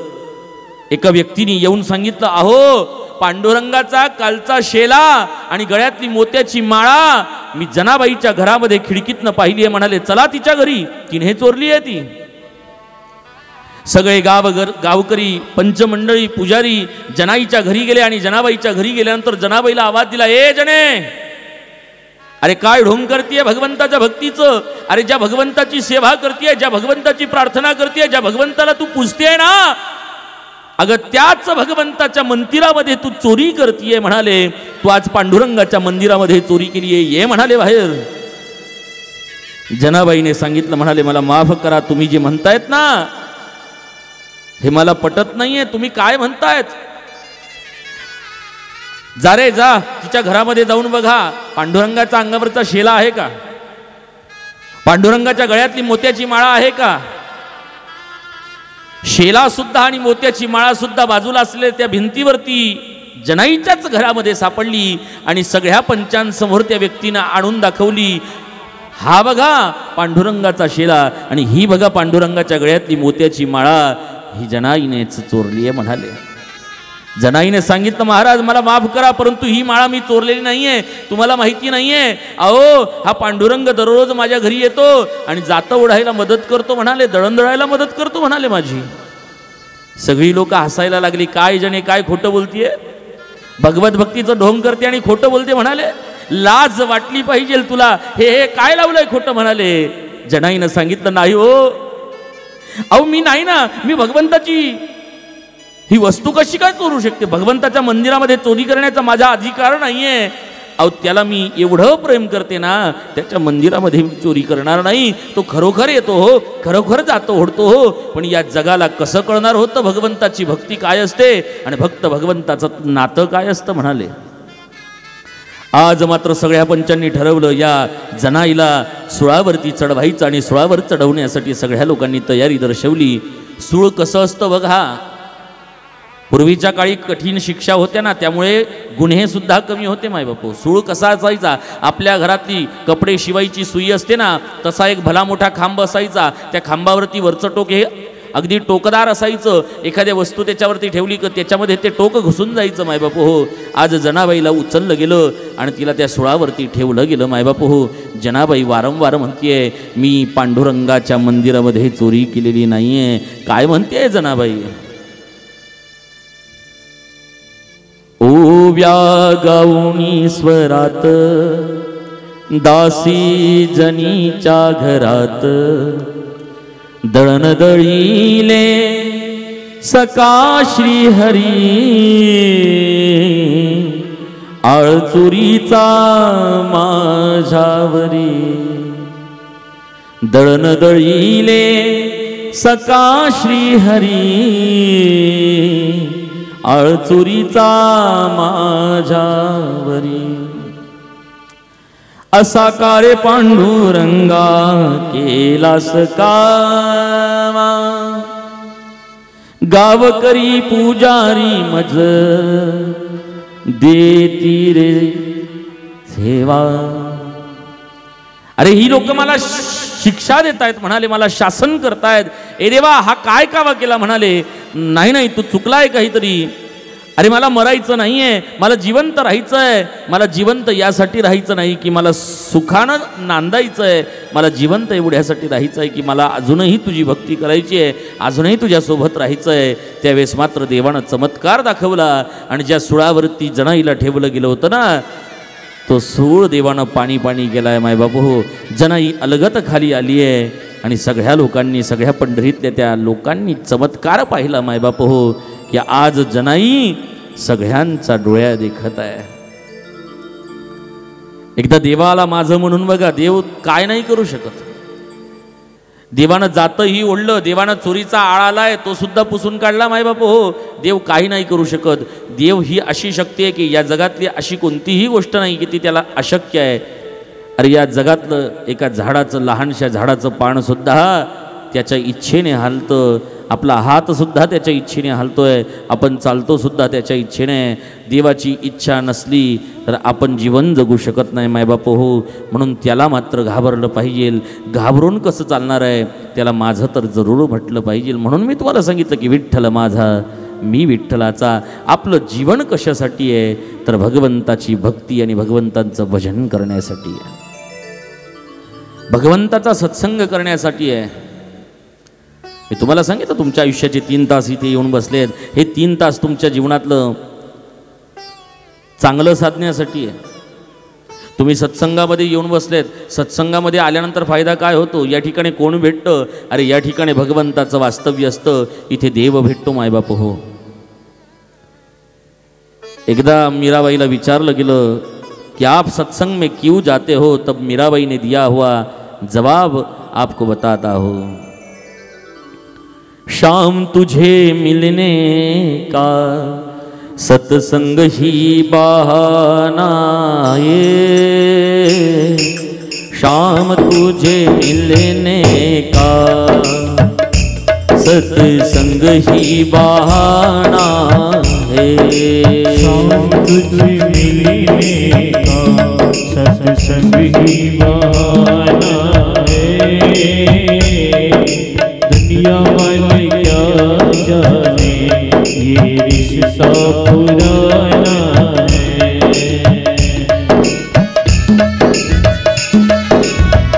एका व्यक्तीने येऊन सांगितलं, अहो पांडुरंगाचा कालचा शेला आणि गळ्यातली मोत्याची माळा मी जनाबाईच्या घरामध्ये खिडकीतनं पाहिली आहे म्हणाले. चला तिच्या घरी, तिने चोरली आहे ती. सगळे गावकरी, पंचमंडळी, पुजारी जनाईच्या घरी गेले आणि जनाबाईच्या घरी गेल्यानंतर जनाबाईला आवाज दिला, ए जने, अरे काय ढोंग करतीये भगवंताच्या भक्तीचं. अरे ज्या भगवंताची सेवा करतीये, ज्या भगवंताची प्रार्थना करतीये, ज्या भगवंताला तू पूजतेय ना, अगं त्याच भगवंताच्या मंदिरामध्ये तू चोरी करतीये म्हणाले. तू आज पांडुरंगाच्या मंदिरामध्ये चोरी केली आहे, ये म्हणाले बाहेर. जनाबाईने सांगितलं, म्हणाले मला माफ करा, तुम्ही जे म्हणतायत ना हे मला पटत नाहीये. तुम्ही काय म्हणतायत? जा रे जा, तिच्या घरामध्ये जाऊन बघा पांडुरंगाच्या अंगावरचा शेला आहे का, पांडुरंगाच्या गळ्यातली मोत्याची माळा आहे का. शेला सुद्धा आणि मोत्याची माळा सुद्धा बाजूला असलेल्या त्या भिंतीवरती जनाईच्याच घरामध्ये सापडली आणि सगळ्या पंचांसमोर त्या व्यक्तीनं आणून दाखवली. हा बघा पांडुरंगाचा शेला आणि ही बघा पांडुरंगाच्या गळ्यातली मोत्याची माळा, ही जनाईनेच चोरली आहे म्हणाले. जनाईने सांगितलं, महाराज मला माफ करा, परंतु ही माळा मी चोरलेली नाहीये, तुम्हाला माहिती नाहीये. अहो हा पांडुरंग दररोज माझ्या घरी येतो आणि जातं ओढायला मदत करतो म्हणाले, दळण दळायला मदत करतो म्हणाले माझी. सगळी लोक हसायला लागली. काय जणे काय खोटं बोलतीये, भगवत भक्तीचं ढोंग करते आणि खोटं बोलते म्हणाले. लाज वाटली पाहिजे तुला, हे काय लावलंय खोटं म्हणाले. जनाईनं सांगितलं, नाही हो, अहो मी नाही ना, मी भगवंताची ही वस्तू कशी काय चोरू शकते, भगवंताच्या मंदिरामध्ये चोरी करण्याचा माझा अधिकार नाहीये. अहो त्याला मी एवढं प्रेम करते ना, त्याच्या मंदिरामध्ये मी चोरी करणार नाही. तो खरोखर येतो हो, खरोखर जातो ओढतो हो. पण या जगाला कसं कळणार होतं भगवंताची भक्ती काय असते आणि भक्त भगवंताचं नातं काय असतं म्हणाले. आज मात्र सगळ्या पंचांनी ठरवलं, या जनाईला सुळावरती चढवायचं आणि सुळावर चढवण्यासाठी सगळ्या लोकांनी तयारी दर्शवली. सूळ कसं असतं बघा, पूर्वीच्या काळी कठीण शिक्षा होत्या ना, त्यामुळे गुन्हे सुद्धा कमी होते मायबापू. सूळ कसा असायचा, आपल्या घरातली कपडे शिवायची सुई असते ना, तसा एक भला मोठा खांब असायचा. त्या खांबावरती वरचं टोक हे अगदी टोकदार असायचं. एखाद्या वस्तू त्याच्यावरती ठेवली की त्याच्यामध्ये ते टोक घुसून जायचं मायबापू हो. आज जनाबाईला उचललं गेलं आणि तिला त्या सुळावरती ठेवलं गेलं मायबापू हो. जनाबाई वारंवार म्हणतीये, मी पांडुरंगाच्या मंदिरामध्ये चोरी केलेली नाहीये. काय म्हणतेय जनाबाई, ओव्या गाऊनी स्वरात दासी जनीच्या घरात, दळण दळीले सका श्री हरी, आळचुरीचा माझ्यावरी, दळण दळीले सका श्री हरी, आळचुरीचा माझ्यावरी. असा कारे पांडुरंगा केलास कामा, गावकरी पुजारी मज देती रे देवा. अरे ही लोक मला शिक्षा देत आहेत म्हणाले, मला शासन करतायत. ए देवा हा काय कावा केला म्हणाले. नाही नाही तू चुकलाय काहीतरी. अरे मला मरायचं नाहीये, मला जिवंत राहायचं आहे. मला जिवंत यासाठी राहायचं नाही की मला सुखानं नांदायचं आहे. मला जिवंत एवढ्यासाठी राहायचं आहे की मला अजूनही तुझी भक्ती करायची आहे, अजूनही तुझ्यासोबत राहायचं आहे. त्यावेळेस मात्र देवानं चमत्कार दाखवला आणि ज्या सुळावरती जनाईला ठेवलं गेलं होतं ना, तो सूळ देवानं पाणी पाणी केलाय मायबापू हो. जनाई अलगत खाली आली आहे आणि सगळ्या लोकांनी, सगळ्या पंढरीतल्या त्या लोकांनी चमत्कार पाहिला मायबापू हो, की आज जनाई सगळ्यांचा डोळ्या देखत आहे. एकदा देवाला माझं म्हणून बघा, देव काय नाही करू शकत. देवानं जातही ओढलं, देवानं चोरीचा आळालाय तो सुद्धा पुसून काढला मायबापू हो. देव काही नाही करू शकत. देव ही अशी शक्ती आहे की या जगातली अशी कोणतीही गोष्ट नाही की ती त्याला अशक्य आहे. अरे या जगातलं एका झाडाचं, लहानशा झाडाचं पान सुद्धा त्याच्या इच्छेने हालतं. आपला हात सुद्धा त्याच्या इच्छेने हालतोय. आपण चालतो सुद्धा त्याच्या इच्छेने. देवाची इच्छा नसली तर आपण जीवन जगू शकत नाही मायबापू हो. म्हणून त्याला मात्र घाबरलं पाहिजे. घाबरून कसं चालणार आहे, त्याला माझं तर जरूर म्हटलं पाहिजे. म्हणून मी तुम्हाला सांगितलं की विठ्ठल माझा मी विठ्ठलाचा. आपलं जीवन कशासाठी आहे तर भगवंताची भक्ती आणि भगवंतांचं भजन करण्यासाठी आहे, भगवंताचा सत्संग करण्यासाठी आहे. मी तुम्हाला सांगितलं तुमच्या आयुष्याचे 3 तास इथे येऊन बसलेत. हे 3 तास तुमच्या जीवनातलं चांगलं साधण्यासाठी आहे. तुम्ही सत्संगामध्ये येऊन बसलेत. सत्संगामध्ये आल्यानंतर फायदा काय होतो? या ठिकाणी कोण भेटतं? अरे या ठिकाणी भगवंताचं वास्तव्य असतं. इथे देव भेटतो मायबाप हो. एकदा मीराबाईला विचारलं गेलं कि आप सत्संग में क्यों जाते हो? तब मीराबाई ने दिया हुआ जवाब आपको बताता हो. शाम तुझे मिलने का सत्संग ही बहाना ये, शाम तुझे मिलने का सत्संग ही बहाना है, शाम तुझे मिलने का सत्संग ही बहाना है. दुनिया वाले क्या जाने ये रिश्ता पुराना है.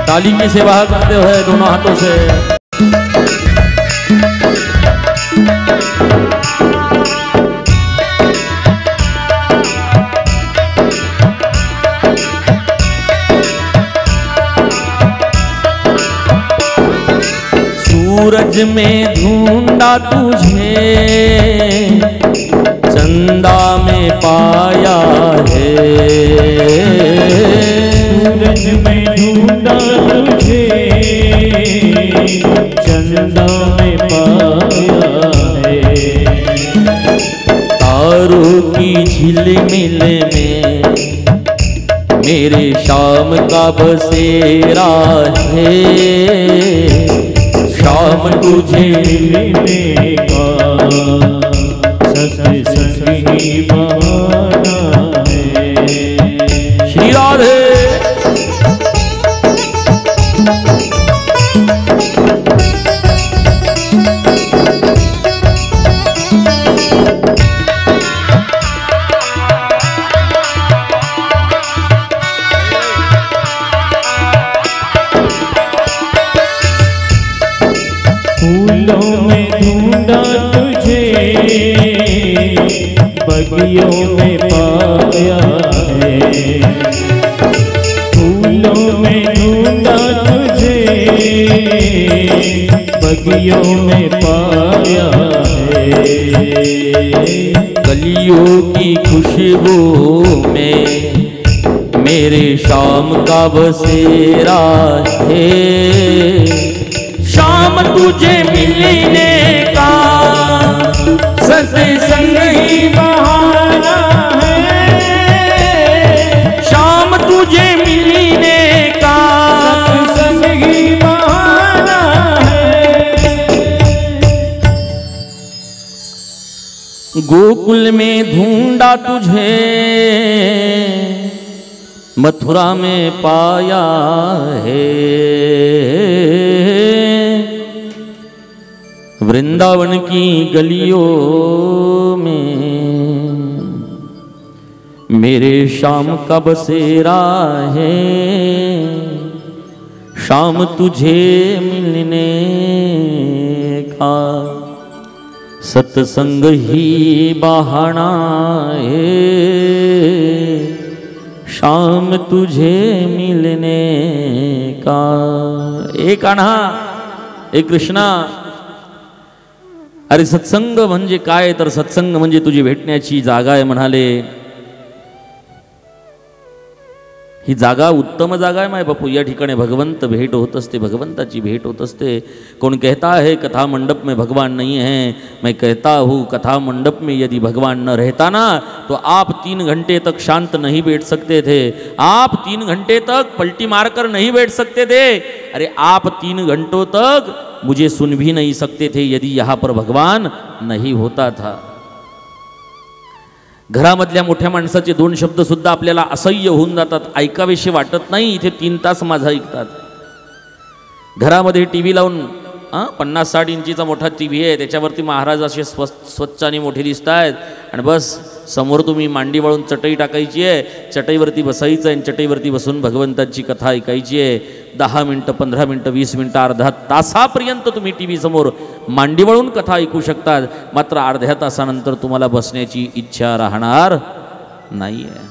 ताली की सेवा करते हुए दोनों हाथों से सूरज में ढूंढा तुझे चंदा में पाया है, सूरज में ढूंढा तुझे चंदा में पाया है. तारों की झिलमिल में मेरे शाम का बसेरा है, शाम तुझे मिलने का सत्संग ही बहाना है. श्री राधे. फूलों में ढूंढा तुझे बगियों में पाया है, फूलों में ढूंढा तुझे बगियों में पाया है. कलियों की खुशबू में मेरे शाम का बसेरा है, शाम तुझे मिलने का सत्संग ही बहाना है, शाम तुझे मिलने का सत्संग ही बहाना है. गोकुल में ढूंढा तुझे मथुरा में पाया है, वृंदावन की गलियों में मेरे श्याम का बसेरा है। शाम तुझे मिलने का सत्संग ही बहाना है। शाम तुझे मिलने का। एक कान्हा, एक कृष्णा, अरे सत्संग म्हणजे काय, तर सत्संग म्हणजे तुझी भेटण्याची जागा आहे म्हणाले। ही जागा उत्तम जागा है माय बापू। या ठिकाणी भगवंत भेट होत असते, भगवंताची भेट होत असते। कौन कहता है कथा मंडप में भगवान नहीं है, मैं कहता हूँ कथा मंडप में यदि भगवान न रहता ना तो आप 3 घंटे तक शांत नहीं बैठ सकते थे, आप 3 घंटे तक पलटी मारकर नहीं बैठ सकते थे। अरे आप 3 घंटों तक मुझे सुन भी नहीं सकते थे यदि यहाँ पर भगवान नहीं होता था। घरामधल्या मोठ्या माणसाचे 2 शब्द सुद्धा आपल्याला असह्य होऊन जातात, ऐकावेसे वाटत नाही। इथे 3 तास माझा ऐकतात। घरामध्ये टीव्ही लावून 50-60 इंचीचा मोठा टीव्ही आहे, त्याच्यावरती महाराज असे स्वच्छ आणि मोठे दिसत आहेत आणि बस समोर तुम्ही मांडी वळून चटई टाकायची आहे, चटईवरती बसायचं आहे आणि चटईवरती बसून भगवंताची कथा ऐकायची आहे। 10 मिनटं, 15 मिनटं, 20 मिनटं, अर्धा तासापर्यंत तुम्ही टीव्ही समोर मांडी वळून कथा ऐकू शकतात, मात्र अर्ध्या तासानंतर तुम्हाला बसण्याची इच्छा राहणार नाहीये।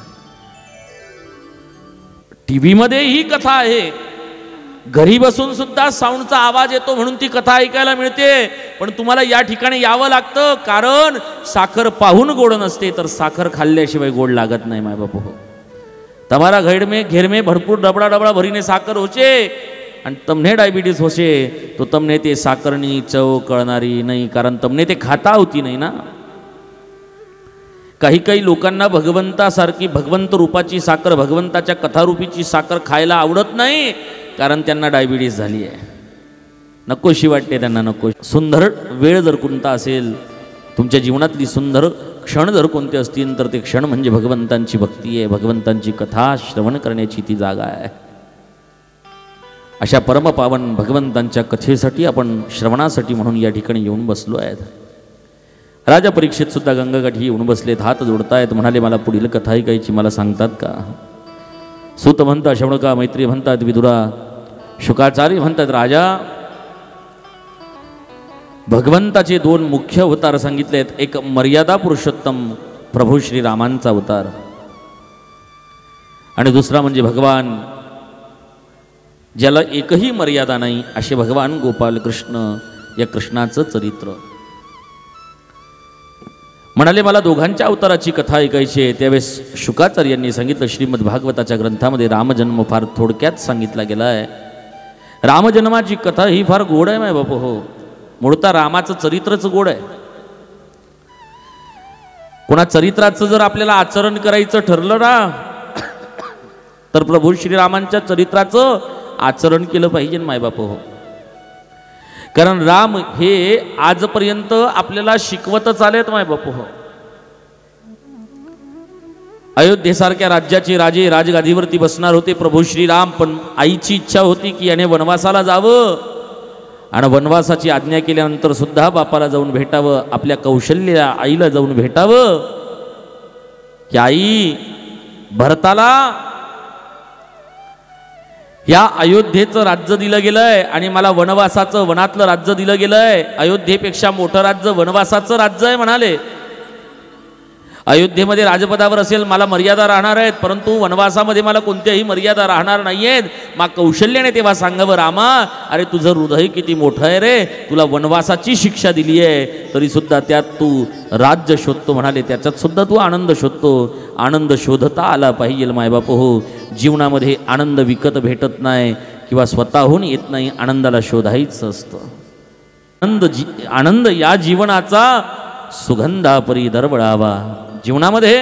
टीव्ही मध्ये ही कथा आहे, घरी बसून सुद्धा साऊंडचा आवाज येतो म्हणून ती कथा ऐकायला मिळते, पण तुम्हाला या ठिकाणी यावं लागतं, कारण साखर पाहून गोड नसते तर साखर खाल्ल्याशिवाय गोड लागत नाही माय बापू। तुम्हारा घेर में भरपूर डबड़ा डबड़ा भरीने साखर होचे आणि तमने डायबिटीज होशे, तो तमने ते साखरनी चव कळणारी नाही, कारण तमने ते खाता होती नाही ना। काही काही लोकांना भगवंतासारखी भगवंत रूपाची साखर, भगवंताच्या कथारूपीची साखर खायला आवडत नाही, कारण त्यांना डायबिटीज झाली आहे, नकोशी वाटते त्यांना, नको। सुंदर वेळ जर कोणता असेल, तुमच्या जीवनातली सुंदर क्षण जर कोणते असतील तर ते क्षण म्हणजे भगवंतांची भक्ती आहे, भगवंतांची कथा श्रवण करण्याची ती जागा आहे। अशा परमपावन भगवंतांच्या कथेसाठी आपण श्रवणासाठी म्हणून या ठिकाणी येऊन बसलो आहेत। राजा परीक्षित सुद्धा गंगागाठी येऊन बसलेत, हात जोडतायत, म्हणाले मला पुढील कथा ऐकायची, मला सांगतात का? सूत म्हणतात शौनका, मैत्री म्हणतात विदुरा, शुकाचार्य म्हणतात राजा, भगवंताचे 2 मुख्य अवतार सांगितले आहेत। एक मर्यादा पुरुषोत्तम प्रभू श्रीरामांचा अवतार आणि दुसरा म्हणजे भगवान ज्याला एकही मर्यादा नाही असे भगवान गोपाल कृष्ण, या कृष्णाचं चरित्र। म्हणाले मला दोघांच्या अवताराची कथा ऐकायची आहे। त्यावेळेस शुकाचार्यांनी सांगितलं, श्रीमद भागवताच्या ग्रंथामध्ये रामजन्म फार थोडक्यात सांगितला गेला आहे। रामजन्माची कथा ही फार गोड आहे माय बापू हो, मुळता रामाचं चरित्रच गोड आहे। कोणा चरित्राचं जर आपल्याला आचरण करायचं ठरलं ना तर प्रभू श्रीरामांच्या चरित्राचं आचरण केलं पाहिजे माय बापू हो, कारण राम हे आजपर्यंत आपल्याला शिकवतच आलेत माय बापू हो। अयोध्येसारख्या राज्याचे राजे राजगादीवरती बसणार होते प्रभू श्रीराम, पण आईची इच्छा होती की याने वनवासाला जावं आणि वनवासाची आज्ञा केल्यानंतर सुद्धा बापाला जाऊन भेटावं, आपल्या कौशल्या आईला जाऊन भेटावं की आई भरताला या अयोध्येचं राज्य दिलं गेलंय आणि मला वनवासाचं, वनातलं राज्य दिलं गेलंय। अयोध्येपेक्षा मोठं राज्य वनवासाचं राज्य आहे म्हणाले। अयोध्येमध्ये राजपदावर असेल मला मर्यादा राहणार आहेत, परंतु वनवासामध्ये मला कोणत्याही मर्यादा राहणार नाहीयेत। मा कौशल्याने तेव्हा सांगावं, रामा अरे तुझं हृदय किती मोठं आहे रे, तुला वनवासाची शिक्षा दिली आहे तरी सुद्धा त्यात तू राज्य शोधतो म्हणाले, त्याच्यात सुद्धा तू आनंद शोधतो। आनंद शोधता आला पाहिजे मायबापू हो, जीवनामध्ये आनंद विकत भेटत नाही किंवा स्वतःहून येत नाही, आनंदाला शोधायचं असतं। आनंद या जीवनाचा सुगंधापरी दरवळावा। जीवनामध्ये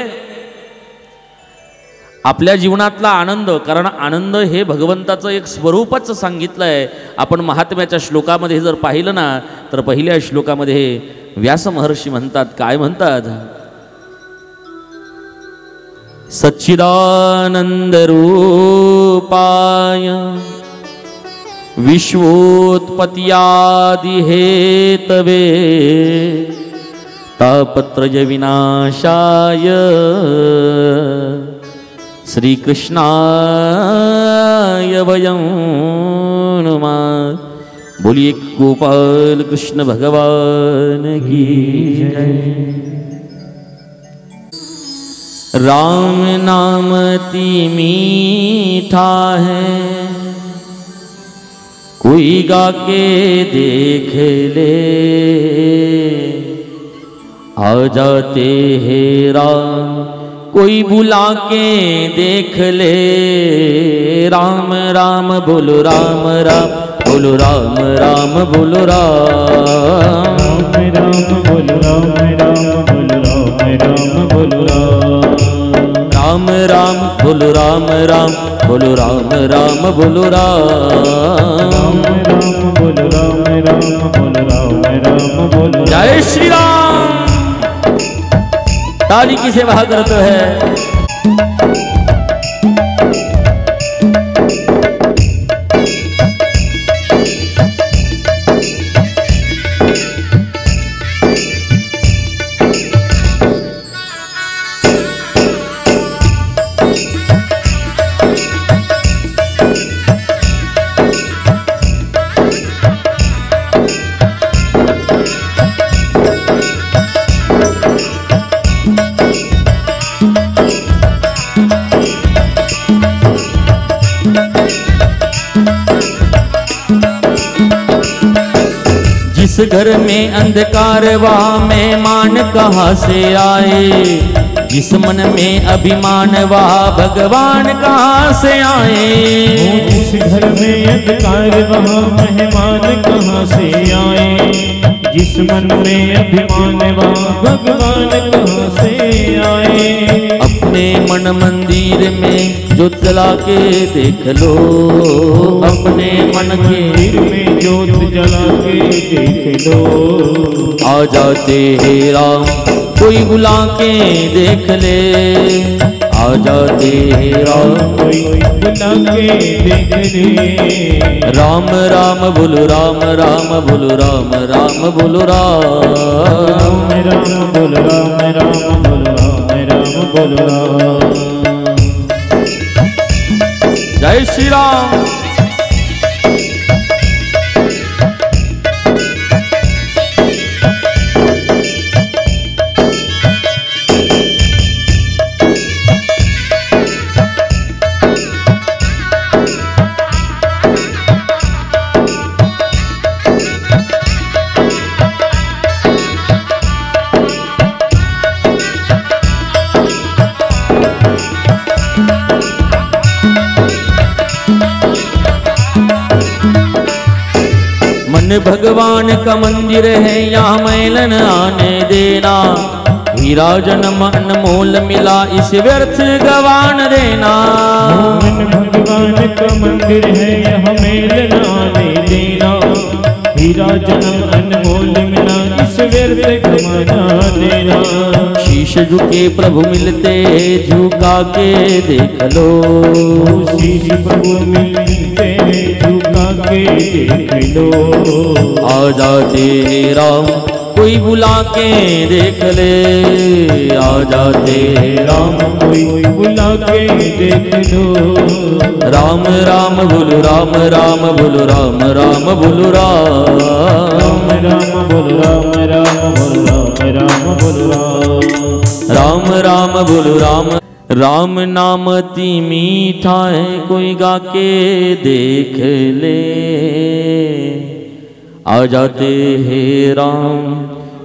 आपल्या जीवनातला आनंद, कारण आनंद हे भगवंताचं एक स्वरूपच सांगितलं आहे। आपण महात्म्याच्या श्लोकामध्ये जर पाहिलं ना तर पहिल्या श्लोकामध्ये व्यास महर्षी म्हणतात, काय म्हणतात, सच्चिदानंद रूपाय विश्वोत्पत्त्यादि हेतवे तापत्रय विनाशाय श्री कृष्णाय वयं नमः। बोलिए गोपाल कृष्ण भगवान की जय। राम नाम अति मीठा है, कोई गा के देख ले। आ जाते हैं राम, कोई बुला के देख ले। राम राम बोलो राम राम बोलो राम राम बोलो राम राम बोलो राम राम बोलो राम बोलो राम राम बोलो राम राम बोलो राम राम बोलो राम बोलो राम राम बोलो। जय श्री राम। ताली की सेवा करते हैं। जिस घर में अंधकार वहाँ मेहमान कहाँ से आए। जिस मन में अभिमान वहाँ भगवान कहाँ से आए। जिस घर में अंधकार वहाँ मेहमान कहाँ से आए। जिस मन में अभिमान वहाँ भगवान कहाँ से आए। अपने मन मंदिर में ज्योत जला के देख लो। अपने मन के मंदिर में ज्योत जला के देख लो। आ जाते हैं राम, कोई बुला के देख ले। आ जाते हैं राम, कोई बुला के देख ले। राम राम बोलो राम राम बोलो राम राम बोलो राम राम बोलो राम बोलो राम बोलो। जय श्री राम। भगवान का मंदिर है, यहाँ मैलन आने देना। हीरा जन्म अनमोल मिला, इस व्यर्थ गवान देना। भगवान का मंदिर है, यहाँ मैलन आने देना। हीरा जन्म अनमोल मिला, इस व्यर्थ गवाना देना। शीश झुके प्रभु मिलते, झुका के देख लो। शीश प्रभु मिलते, झुका के देख लो। आ जाते राम, कोई बुला के देख ले। आ जाते राम, कोई बुला के देख लो। राम राम बोलो राम राम बोलो राम राम बोलो राम राम बोलो राम बोलो राम बोलो राम राम बोलो राम। राम नाम अति मीठा है, कोई गा के देख ले। आ जाते हैं राम,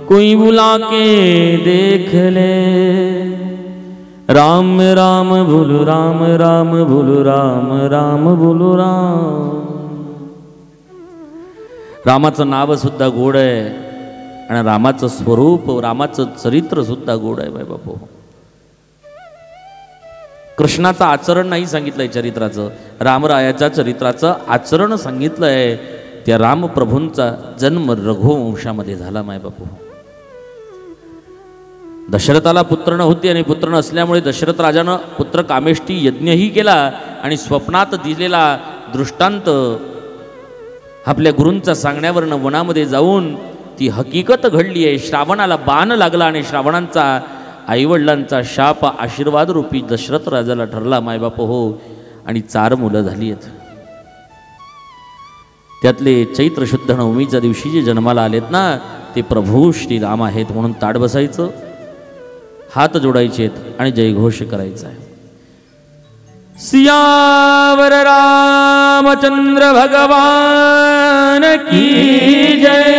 कोई बुला के देख ले। राम राम बोलो राम राम बोलो राम राम बोलो राम। रामाचं नाव सुद्धा गोड आहे आणि रामाचं स्वरूप, रामाचं चरित्र सुद्धा गोड आहे. बाय बापू, कृष्णाचं आचरण नाही सांगितलंय चरित्राचं, रामरायाच्या चरित्राचं आचरण सांगितलंय. त्या रामप्रभूंचा जन्म रघुवंशामध्ये झाला. माय बापू, दशरथाला पुत्र नव्हते आणि पुत्र नसल्यामुळे दशरथ राजानं पुत्र कामेष्टी यज्ञही केला आणि स्वप्नात दिलेला दृष्टांत आपल्या गुरूंचा सांगण्यावरनं वनामध्ये जाऊन ती हकीकत घडली आहे. श्रावणाला बाण लागला आणि श्रावणांचा आईवडिलांचा शाप आशीर्वाद रूपी दशरथ राजाला ठरला मायबाप हो. आणि 4 मुलं झाली आहेत. त्यातले चैत्र शुद्ध नवमीच्या दिवशी जे जन्माला आलेत ना ते प्रभू श्रीराम आहेत म्हणून ताट बसायचं, हात जोडायचे आहेत आणि जयघोष करायचा आहे. सियावर रामचंद्र भगवान की जय.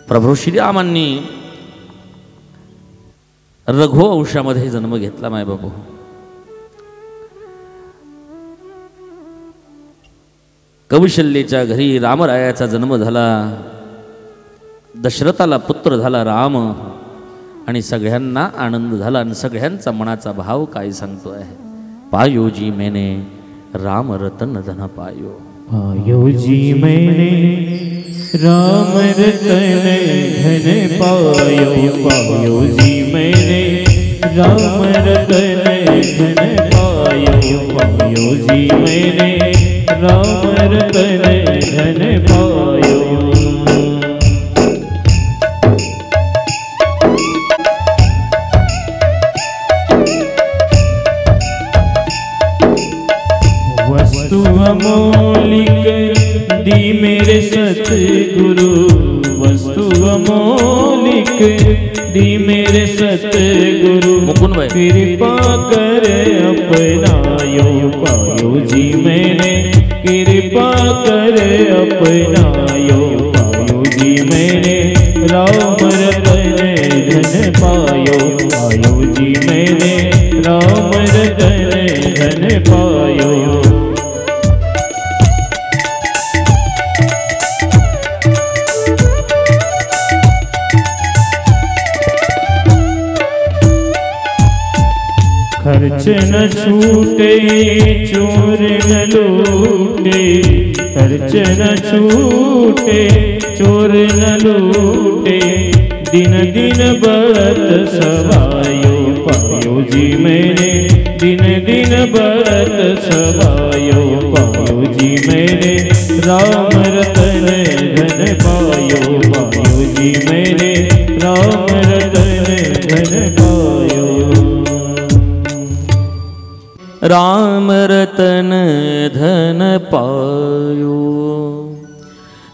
प्रभू श्रीरामांनी रघुवंशामध्ये जन्म घेतला मायबाबू. कौशल्येच्या घरी रामरायाचा जन्म झाला. दशरथाला पुत्र झाला राम आणि सगळ्यांना आनंद झाला आणि सगळ्यांचा मनाचा भाव काय सांगतोय. पायोजी मैंने राम रतन धन पायो. पायोजी मैंने राम रतन धन पायो. पायोजी मैंने राम रतन धन पायो. पायोजी मैंने राम रतन धन पायो. वस्तु अमोलिक दी मेरे सतगुरु. वस्तु अमोलिक दी मेरे सतगुरु. कृपा कर अपनायो. पायो जी मैंने कृपा कर अपनायो. पायो जी मैंने राम रतन धन पायो. पायो जी मैंने राम रतन धन पायो. खर्च न छूटे चोर न लूटे. खर्च न छूटे चोर न लूटे. दिन दिन बरत सवायो. पायो जी मैंने दिन दिन बरत सवायो. पायो जी मैंने राम रतन धन पायो. पायो जी मैंने राम रतन धन पायो. राम रतन धन पायो.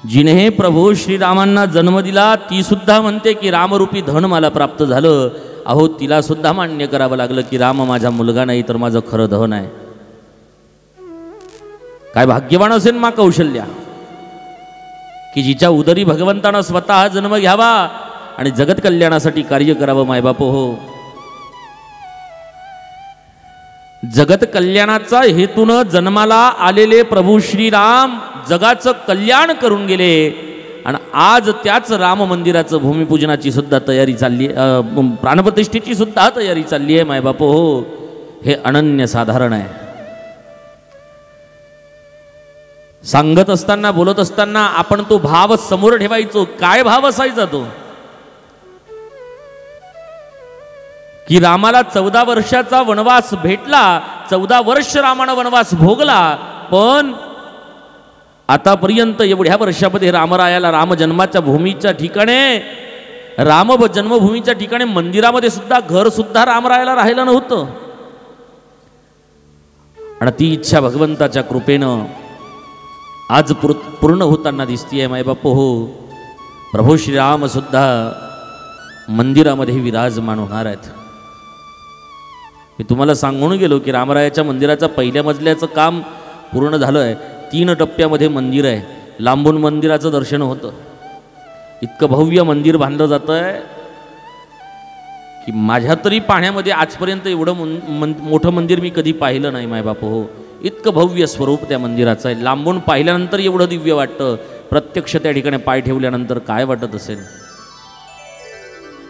जिने प्रभू श्रीरामांना जन्म दिला ती सुद्धा म्हणते की रामरूपी धन मला प्राप्त झालं. अहो तिला सुद्धा मान्य करावं लागलं की राम माझा मुलगा नाही तर माझं खरं धन आहे. काय भाग्यवान असेल मा कौशल्या की जिच्या उदरी भगवंतानं स्वतः जन्म घ्यावा आणि जगत कल्याणासाठी कार्य करावं. मायबाप हो, जगत कल्याणाचा हेतून जन्माला आलेले प्रभू श्रीराम जगाचं कल्याण करून गेले आणि आज त्याच राम मंदिराचं भूमिपूजनाची सुद्धा तयारी चालली आहे. प्राणप्रतिष्ठेची सुद्धा तयारी चालली आहे. मायबाप हो, हे अनन्य साधारण आहे. सांगत असताना बोलत असताना आपण तो भाव समोर ठेवायचो. काय भाव असायचा तो की रामाला 14 वर्षाचा वनवास भेटला. 14 वर्ष रामानं वनवास भोगला. पण आतापर्यंत एवढ्या वर्षामध्ये रामरायाला राम जन्माच्या भूमीच्या ठिकाणी राम जन्मभूमीच्या ठिकाणी मंदिरामध्ये सुद्धा घर सुद्धा रामरायाला राहिलं नव्हतं. आणि ती इच्छा भगवंताच्या कृपेनं आज पूर्ण होताना दिसतीये. मायबाप हो, प्रभू श्रीराम सुद्धा मंदिरामध्ये विराजमान होणार आहेत. मी तुम्हाला सांगून गेलो की रामरायाच्या मंदिराचं पहिल्या मजल्याचं काम पूर्ण झालं आहे. 3 टप्प्यामध्ये मंदिर आहे. लांबून मंदिराचं दर्शन होतं. इतकं भव्य मंदिर बांधलं जातं आहे की माझ्या तरी पाहण्यामध्ये आजपर्यंत एवढं मोठं मंदिर मी कधी पाहिलं नाही. मायबाप हो, इतकं भव्य स्वरूप त्या मंदिराचं आहे. लांबून पाहिल्यानंतर एवढं दिव्य वाटतं, प्रत्यक्ष त्या ठिकाणी पाय ठेवल्यानंतर काय वाटत असेल.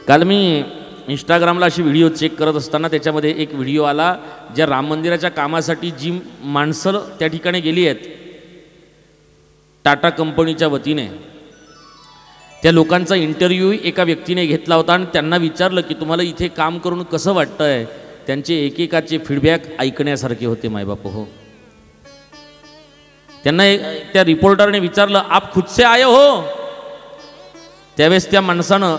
काल मी इंस्टाग्रामला अशी व्हिडिओ चेक करत असताना त्याच्यामध्ये एक व्हिडिओ आला ज्या राम मंदिराच्या कामासाठी जी माणसं त्या ठिकाणी गेली आहेत टाटा कंपनीच्या वतीने, त्या लोकांचा इंटरव्ह्यू एका व्यक्तीने घेतला होता आणि त्यांना विचारलं की तुम्हाला इथे काम करून कसं वाटतंय. त्यांचे एकेकाचे फीडबॅक ऐकण्यासारखे होते मायबाप हो. त्यांना त्या रिपोर्टरने विचारलं आप खुद से आए हो. त्यावेळेस त्या माणसानं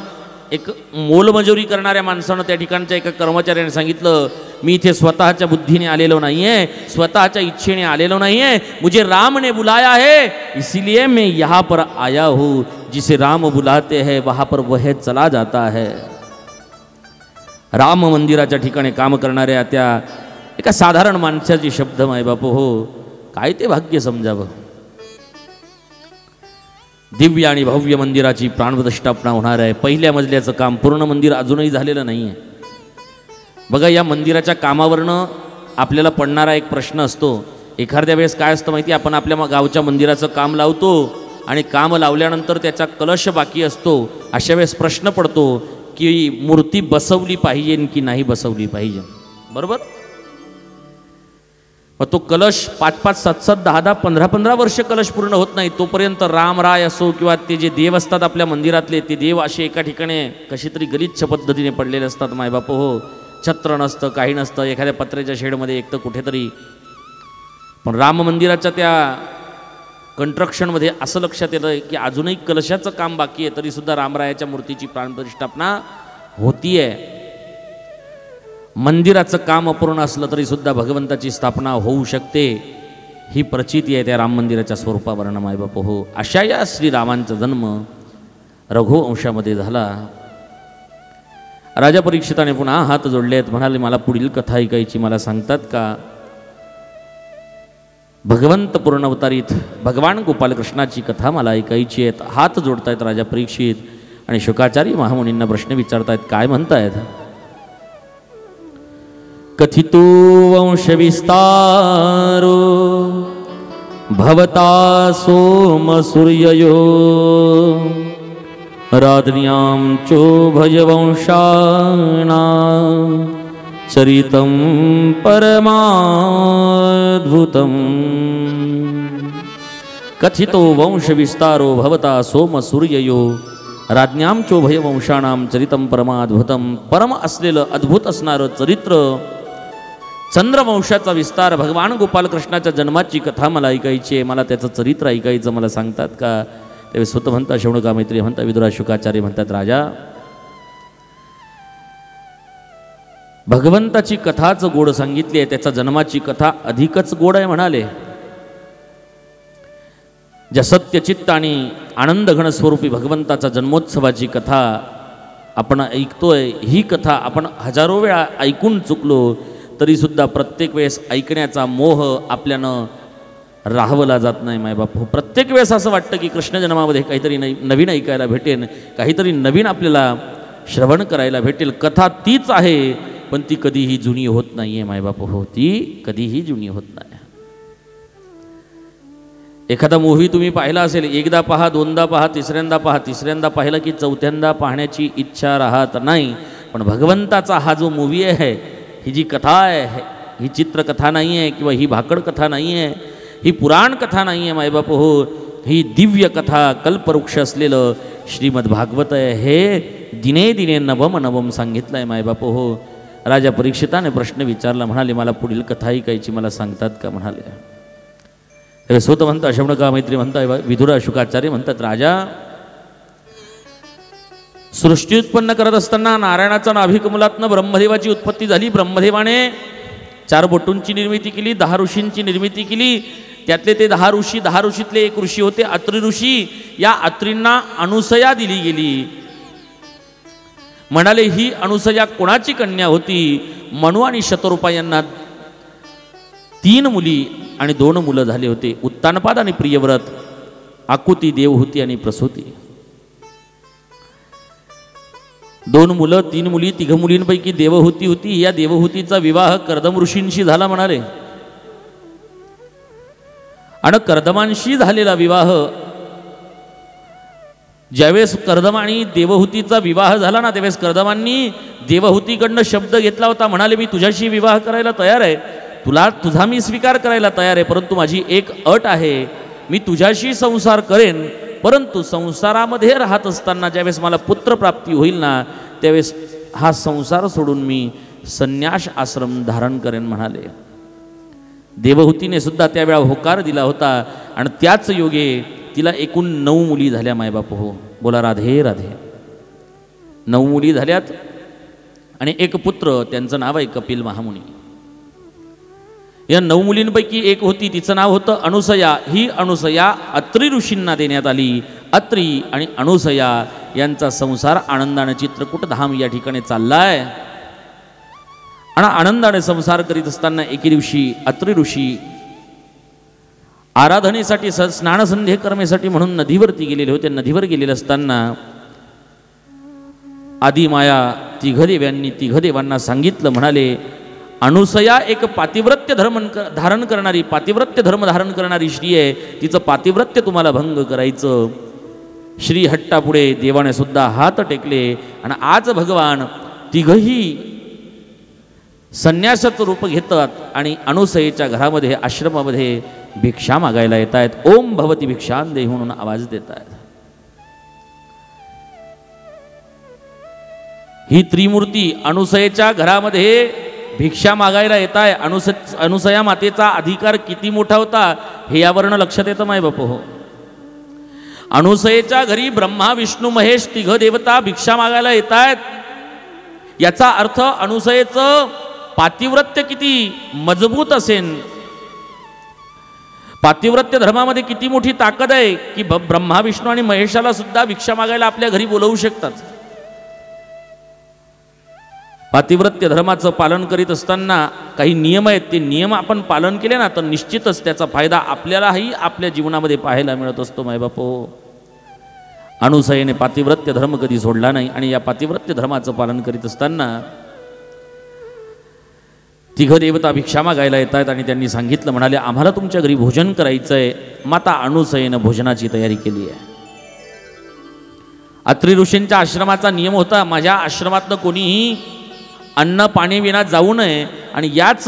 एक मोलमजुरी करणाऱ्या माणसानं त्या ठिकाणच्या एका कर्मचाऱ्याने सांगितलं मी इथे स्वतःच्या बुद्धीने आलेलो नाही आहे, स्वतःच्या इच्छेने आलेलो नाही आहे, मुझे राम ने बुलाया है इसलिए मैं यहाँ पर आया हूँ. जिसे राम बुलाते हैं वहाँ पर वह चला जाता है. राम मंदिराच्या ठिकाणी काम करणाऱ्या त्या एका साधारण माणसाचे शब्द मायबाप हो. काय ते भाग्य समजावं. दिव्य आणि भव्य मंदिराची प्राणप्रतिष्ठापना होणार आहे. पहिल्या मजल्याचं काम पूर्ण मंदिर अजूनही झालेलं नाही आहे. बघा या मंदिराच्या कामावरनं आपल्याला पडणारा एक प्रश्न असतो. एखाद्या वेळेस काय असतं माहिती, आपण आपल्या गावच्या मंदिराचं काम लावतो आणि काम लावल्यानंतर त्याचा कलश बाकी असतो. अशा वेळेस प्रश्न पडतो की मूर्ती बसवली पाहिजे की नाही बसवली पाहिजे. बरोबर. मग तो कलश 5-5, 7-7, 10-10, 15-15 वर्ष कलश पूर्ण होत नाही तोपर्यंत रामराय असो किंवा ते जे देव असतात आपल्या मंदिरातले ते देव असे एका ठिकाणी कशी तरी गलिच्छ पद्धतीने पडलेले असतात मायबाप हो. छत्र नसतं, काही नसतं, एखाद्या पत्र्याच्या शेडमध्ये एक तर कुठेतरी. पण राम मंदिराच्या त्या कन्स्ट्रक्शनमध्ये असं लक्षात येतं की अजूनही कलशाचं काम बाकी आहे, तरीसुद्धा रामरायाच्या मूर्तीची प्राणप्रतिष्ठापना होतीये. मंदिराचं काम अपूर्ण असलं तरीसुद्धा भगवंताची स्थापना होऊ शकते ही प्रचिती आहे त्या राम मंदिराच्या स्वरूपावरनं मायबाप हो. अशा या श्रीरामांचा जन्म रघुवंशामध्ये झाला. राजा परीक्षिताने पुन्हा हात जोडले आहेत. म्हणाले मला पुढील कथा ऐकायची, मला सांगतात का. भगवंत पूर्ण अवतारीत भगवान गोपालकृष्णाची कथा मला ऐकायची आहेत. हात जोडतायत राजा परीक्षित आणि शुकाचार्य महामुनींना प्रश्न विचारतायत. काय म्हणतायत. कथितो वंशविस्तारो भवता सोम सूर्ययो राज्ञां चोभयवंशाना चरितं परमाद्भुतं. कथितो वंशविस्तारो भवता सोम सूर्ययो राज्ञां चोभयवंशानां चरितं परमाद्भुतं. परम असलेलं अद्भुत असणारं चरित्र चंद्रवंशाचा विस्तार भगवान गोपालकृष्णाच्या जन्माची कथा मला ऐकायची आहे, मला त्याचं चरित्र ऐकायचं, मला सांगतात का. त्यावेळी स्वतः म्हणता शौनका मैत्री म्हणता विदुरा शुकाचार्य म्हणतात राजा भगवंताची कथाच गोड सांगितली आहे, त्याच्या जन्माची कथा अधिकच गोड आहे म्हणाले. ज्या सत्यचित्त आणि आनंदघन स्वरूपी भगवंताचा जन्मोत्सवाची कथा आपण ऐकतोय, ही कथा आपण हजारो वेळा ऐकून चुकलो तरीसुद्धा प्रत्येक वेळेस ऐकण्याचा मोह आपल्यानं राहवला जात नाही मायबाप. प्रत्येक वेळेस असं वाटतं की कृष्ण जन्मामध्ये काहीतरी नवीन ऐकायला भेटेल, काहीतरी नवीन आपल्याला श्रवण करायला भेटेल. कथा तीच आहे पण ती कधीही जुनी होत नाही आहे मायबाप हो. ती कधीही जुनी होत नाही. एखादा मूव्ही तुम्ही पाहिला असेल, एकदा पहा, दोनदा पहा, तिसऱ्यांदा पहा, तिसऱ्यांदा पाहिलं की चौथ्यांदा पाहण्याची इच्छा राहत नाही. पण भगवंताचा हा जो मूव्ही आहे, ही जी कथा आहे, ही चित्रकथा नाही आहे किंवा ही भाकड कथा नाही आहे, ही पुराण कथा नाही आहे मायबाप हो. ही दिव्य कथा कल्पवृक्ष असलेलं श्रीमद भागवत आहे. हे दिने दिने नवम नवम सांगितलं आहे मायबाप हो. राजा परीक्षिताने प्रश्न विचारला. म्हणाले मला पुढील कथा ऐकायची, मला सांगतात का. म्हणाले स्वतः म्हणता शौनका मैत्री म्हणता विदुरा शुकाचार्य म्हणतात राजा सृष्टी उत्पन्न करत असताना नारायणाच्या नाभिकमलातनं ब्रह्मदेवाची उत्पत्ती झाली. ब्रह्मदेवाने 4 बोटूंची निर्मिती केली, 10 ऋषींची निर्मिती केली. त्यातले ते 10 ऋषी, 10 ऋषीतले एक ऋषी होते अत्री ऋषी. या अत्रींना अनुसया दिली गेली. म्हणाले ही अनुसया कोणाची कन्या होती. मनु आणि शतरूपा यांना 3 मुली आणि 2 मुलं झाले होते. उत्तानपाद आणि प्रियव्रत, आकुती, देवहूती आणि प्रसूती. 2 मुलं, 3 मुली, 3 मुलींपैकी देवहूती होती. या देवहूतीचा विवाह कर्दम ऋषींशी झाला म्हणाले. आणि कर्दमांशी झालेला विवाह, ज्यावेळेस कर्दम आणि देवहूतीचा विवाह झाला ना, त्यावेळेस कर्दमांनी देवहूतीकडनं शब्द घेतला होता. म्हणाले मी तुझ्याशी विवाह करायला तयार आहे, तुझा मी स्वीकार करायला तयार आहे, परंतु माझी एक अट आहे. मी तुझ्याशी संसार करेन परंतु संसारामध्ये राहत असताना ज्यावेळेस मला पुत्रप्राप्ती होईल ना, त्यावेळेस हा संसार सोडून मी संन्यास आश्रम धारण करेन म्हणाले. देवहूतीने सुद्धा त्यावेळा होकार दिला होता आणि त्याच योगे तिला एकूण 9 मुली झाल्या मायबाप हो. बोला राधे राधे. 9 मुली झाल्यात आणि एक पुत्र, त्यांचं नाव आहे कपिल महामुनी. या 9 मुलींपैकी एक होती, तिचं नाव होतं अनुसया. ही अनुसया अत्री ऋषींना देण्यात आली. अत्री आणि अनुसया यांचा संसार आनंदाने चित्रकूट धाम या ठिकाणी चाललाय आणि आनंदाने संसार करीत असताना एके दिवशी अत्री ऋषी आराधनेसाठी स्नानसंध्ये कर्मेसाठी म्हणून नदीवरती गेलेले होते. नदीवर गेलेले असताना आदिमाया तिघदेव्यांनी तिघदेवांना सांगितलं, म्हणाले अनुसया एक पातिव्रत्य धर्म धारण करणारी स्त्री आहे, तिचं पातिव्रत्य तुम्हाला भंग करायचं. श्री हट्टापुढे देवाने सुद्धा हात टेकले आणि आज भगवान तिघही संन्यासाचं रूप घेतात आणि अनुसयेच्या घरामध्ये आश्रमामध्ये भिक्षा मागायला येत आहेत. ओम भवती भिक्षां देहि म्हणून आवाज देत आहेत. ही त्रिमूर्ती अनुसयेच्या घरामध्ये भिक्षा मागायला येत आहे. अनुसया मातेचा अधिकार किती मोठा होता हे यावरनं लक्षात येतं माय बाप हो. अनुसयेच्या घरी ब्रह्मा विष्णू महेश तिघ देवता भिक्षा मागायला येत आहेत. याचा अर्थ अनुसयेचं पातिव्रत्य किती मजबूत असेल, पातिव्रत्य धर्मामध्ये किती मोठी ताकद आहे की ब्रह्मा विष्णू आणि महेशाला सुद्धा भिक्षा मागायला आपल्या घरी बोलवू शकतात. पातिव्रत्य धर्माचं पालन करीत असताना काही नियम आहेत, ते नियम आपण पालन केले ना तर निश्चितच त्याचा फायदा आपल्यालाही आपल्या जीवनामध्ये पाहायला मिळत असतो मायबापो. अनुसयेने पातिव्रत्य धर्म कधी सोडला नाही आणि या पातिव्रत्य धर्माचं पालन करीत असताना तिघ देवता भिक्षा मागायला येत आहेत आणि त्यांनी सांगितलं, म्हणाले आम्हाला तुमच्या घरी भोजन करायचं आहे. माता अनुसयेनं भोजनाची तयारी केली आहे. अत्री ऋषींच्या आश्रमाचा नियम होता, माझ्या आश्रमातनं कोणीही अन्न पाणी विना जाऊ नये आणि याच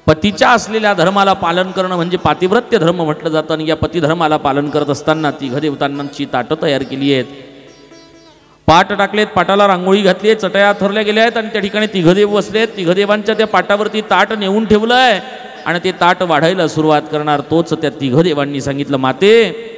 पतीच्या असलेल्या धर्माला पालन करणं म्हणजे पातिव्रत्य धर्म म्हटलं जातं. आणि या पतिधर्माला पालन करत असताना तिघ देवतांची ताटं तयार केली आहेत, पाट टाकलेत, पाटाला रांगोळी घातली आहे, चटया थरल्या गेल्या आहेत आणि त्या ठिकाणी तिघदेव बसलेत. तिघदेवांच्या त्या पाटावरती ताट नेऊन ठेवलं आहे आणि ते ताट वाढायला सुरुवात करणार. तोच त्या तिघदेवांनी सांगितलं, माते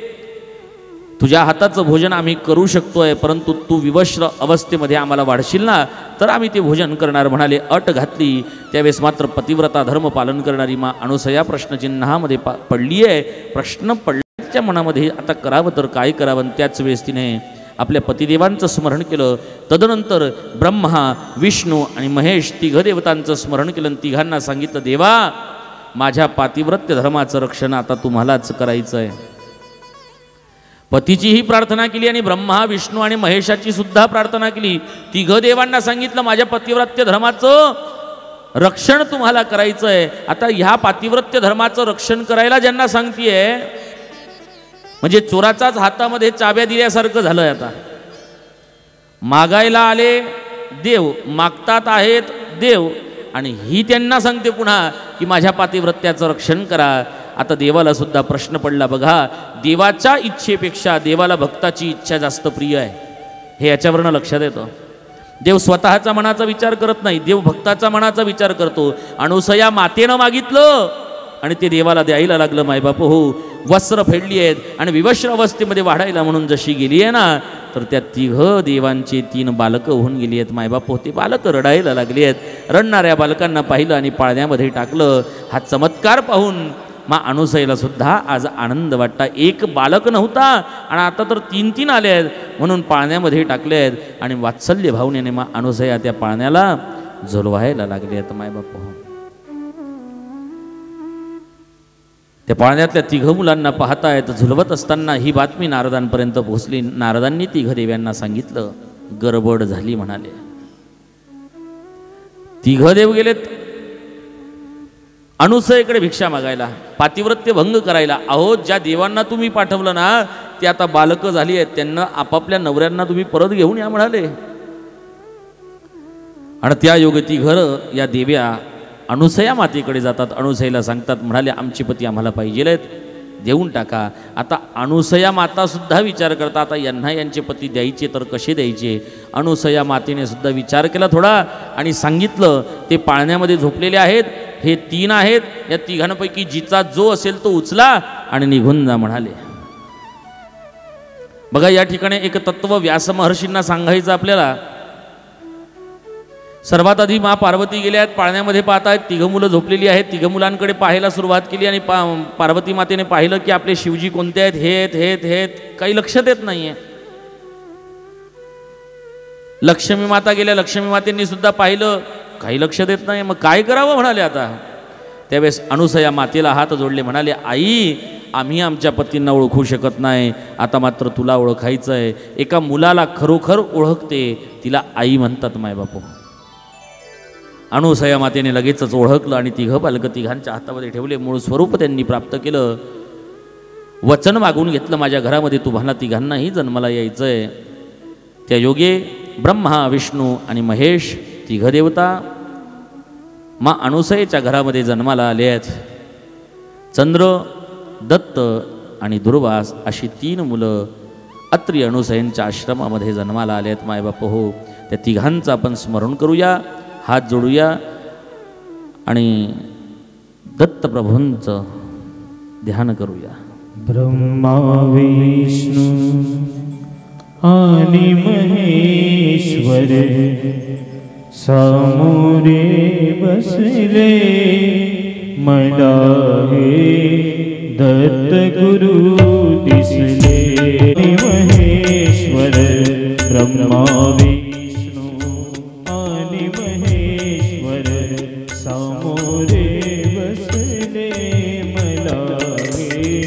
तुझ्या हाताचं भोजन आम्ही करू शकतोय, परंतु तू विवस्त्र अवस्थेमध्ये आम्हाला वाढशील ना तर आम्ही ते भोजन करणार म्हणाले. अट घातली. त्यावेळेस मात्र पतिव्रता धर्म पालन करणारी मा अनुसया प्रश्नचिन्हामध्ये पडली आहे. प्रश्न पडल्याच्या मनामध्ये आता करावं तर काय करावं. त्याच वेळेस तिने आपल्या पतिदेवांचं स्मरण केलं. तदनंतर ब्रह्मा विष्णू आणि महेश तिघ देवतांचं स्मरण केलं. तिघांना सांगितलं, देवा माझ्या पातिव्रत्य धर्माचं रक्षण आता तुम्हालाच करायचं आहे. पतीचीही प्रार्थना केली आणि ब्रह्मा विष्णू आणि महेशाची सुद्धा प्रार्थना केली. तिघ देवांना सांगितलं, माझ्या पतिव्रत्य धर्माचं रक्षण तुम्हाला करायचं आहे. आता ह्या पातिव्रत्य धर्माचं रक्षण करायला ज्यांना सांगतीये म्हणजे चोराचाच हातामध्ये चाव्या दिल्यासारखं झालंय. आता मागायला आले देव, मागतात आहेत देव आणि ही त्यांना सांगते पुन्हा की माझ्या पातिव्रत्याचं रक्षण करा. आता देवाला सुद्धा प्रश्न पडला बघा, देवाच्या इच्छेपेक्षा देवाला भक्ताची इच्छा जास्त प्रिय आहे हे याच्यावरनं लक्षात येतं. देव स्वतःचा मनाचा विचार करत नाही, देव भक्ताचा मनाचा विचार करतो. अनुसया मातेनं मागितलं आणि ते देवाला द्यायला लागलं. मायबाप हो, वस्त्र फेडली आहेत आणि विवस्त्र अवस्थेमध्ये वाढायला म्हणून जशी गेली आहे ना तर त्या तिघ देवांची 3 बालकं होऊन गेली आहेत. मायबाप हो, ते बालकं रडायला लागली आहेत. रडणाऱ्या बालकांना पाहिलं आणि पाळण्यामध्ये टाकलं. हा चमत्कार पाहून मा अनुसयेला सुद्धा आज आनंद वाटता. एक बालक नव्हता आणि आता तर 3 आले आहेत म्हणून पाळण्यामध्ये टाकले आहेत आणि वात्सल्य भावनेने मा अनुसया त्या पाळण्याला झुलवायला लागले आहेत. मायबाप हो, त्या पाळण्यातल्या तिघ मुलांना पाहतायत. झुलवत असताना ही बातमी नारदांपर्यंत पोहोचली. नारदांनी तिघ देव्यांना सांगितलं, गडबड झाली म्हणाले. तिघ देव गेलेत अनुसयेकडे भिक्षा मागायला, पातिव्रत्य भंग करायला. अहो, ज्या देवांना तुम्ही पाठवलं ना ते आता बालकं झाली आहेत, त्यांना आपापल्या नवऱ्यांना तुम्ही परत घेऊन या म्हणाले. आणि त्या योगे ती घर या देव्या अनुसया मातेकडे जातात. अनुसयेला सांगतात, म्हणाले आमचे पती आम्हाला पाहिजे आहेत. देऊन टाका. आता अनुसया माता सुद्धा विचार करता, आता यांना यांचे पती द्यायचे तर कसे द्यायचे. अनुसया मातेने सुद्धा विचार केला थोडा आणि सांगितलं, ते पाळण्यामध्ये झोपलेले आहेत, हे 3 आहेत, या तिघांपैकी जिचा जो असेल तो उचला आणि निघून जा म्हणाले. बघा या ठिकाणी एक तत्व व्यास महर्षींना सांगायचं आपल्याला. सर्वात आधी मा पार्वती गेल्या आहेत, पाळण्यामध्ये पाहतायत 3 मुलं झोपलेली आहेत. 3 मुलांकडे पाहायला सुरुवात केली आणि पार्वती मातेने पाहिलं की आपले शिवजी कोणते आहेत, हे काही लक्षात येत नाहीये. लक्ष्मी माता गेल्या, लक्ष्मी मातेंनी सुद्धा पाहिलं, काही लक्षात येत नाही. मग काय करावं म्हणाले आता. त्यावेळेस अनुसया मातेला हात जोडले, म्हणाले, आई आम्ही आमच्या पतींना ओळखू शकत नाही, आता मात्र तुला ओळखायचं आहे. एका मुलाला खरोखर ओळखते, तिला आई म्हणतात मायबापू. अनुसया मातेने लगेचच ओळखलं आणि 3 बालकं तिघांच्या हातामध्ये ठेवले. मूळ स्वरूप त्यांनी प्राप्त केलं. वचन मागून घेतलं, माझ्या घरामध्ये तुम्हाला 3घांनाही जन्माला यायचंय. त्या योगे ब्रह्मा, विष्णू आणि महेश 3 देवता मा अनुसयेच्या घरामध्ये जन्माला आले आहेत. चंद्र, दत्त आणि दुर्वास अशी 3 मुलं अत्रि अनुसयेंच्या आश्रमामध्ये जन्माला आले आहेत मायबाप हो. त्या 3घांचं आपण स्मरण करूया, हात जोडूया आणि दत्तप्रभूंचं ध्यान करूया. ब्रह्मा विष्णू आणि महेश्वर सामोरे बसले, मला हे दत्त गुरु दिसले. महेश्वर ब्रह्मा विष्णू आणि महेश्वर सामोरे बसले, मला हे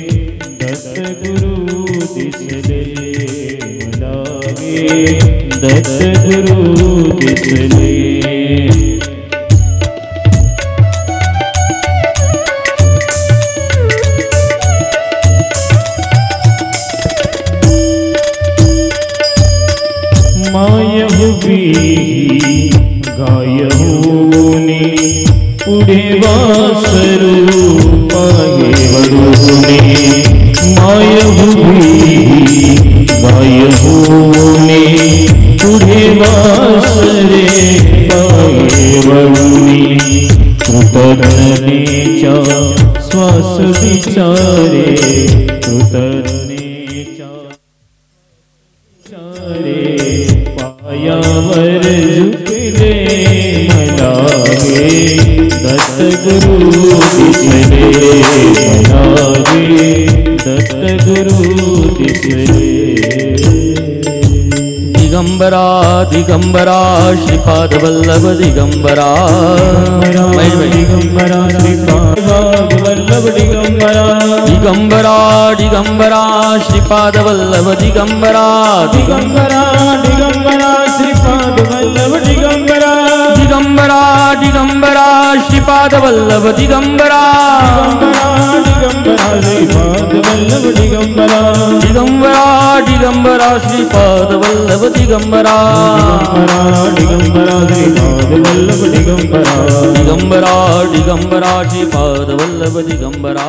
दत्त गुरु दिसले, मला हे दत्त गुरु दिसले. माय हुबी गाय होने पुढे वासरू पाये वरुणे. माय हुबी गाय होने पुढे वासरे पाये वरुणे. कृतज्ञतेच्या श्वास विचारे, कृतज्ञतेच्या पायावर झुकले, मला हे दत्त गुरु दिसले, मला हे दत्त गुरु दिसले. दिगंबरा दिगंबरा श्रीपाद वल्लभ दिगंबरा, दिगंबरा श्रीपाद वल्लभ दिगंबरा. दिगंबरा दिगंबरा श्रीपाद वल्लभ दिगंबरा, दिगंबरा दिगंबरा श्रीपाद वल्लभ दिगंबरा. दिगंबरा दिगंबरा श्रीपाद वल्लभ दिगंबरा, दिगंबरा श्रीपाद वल्लभ दिगंबरा. दिगंबरा दिगंबरा श्रीपाद वल्लभ दिगंबरा, दिगंबरा श्रीपाद वल्लभ दिगंबरा. दिगंबरा दिगंबरा श्रीपाद वल्लभ दिगंबरा.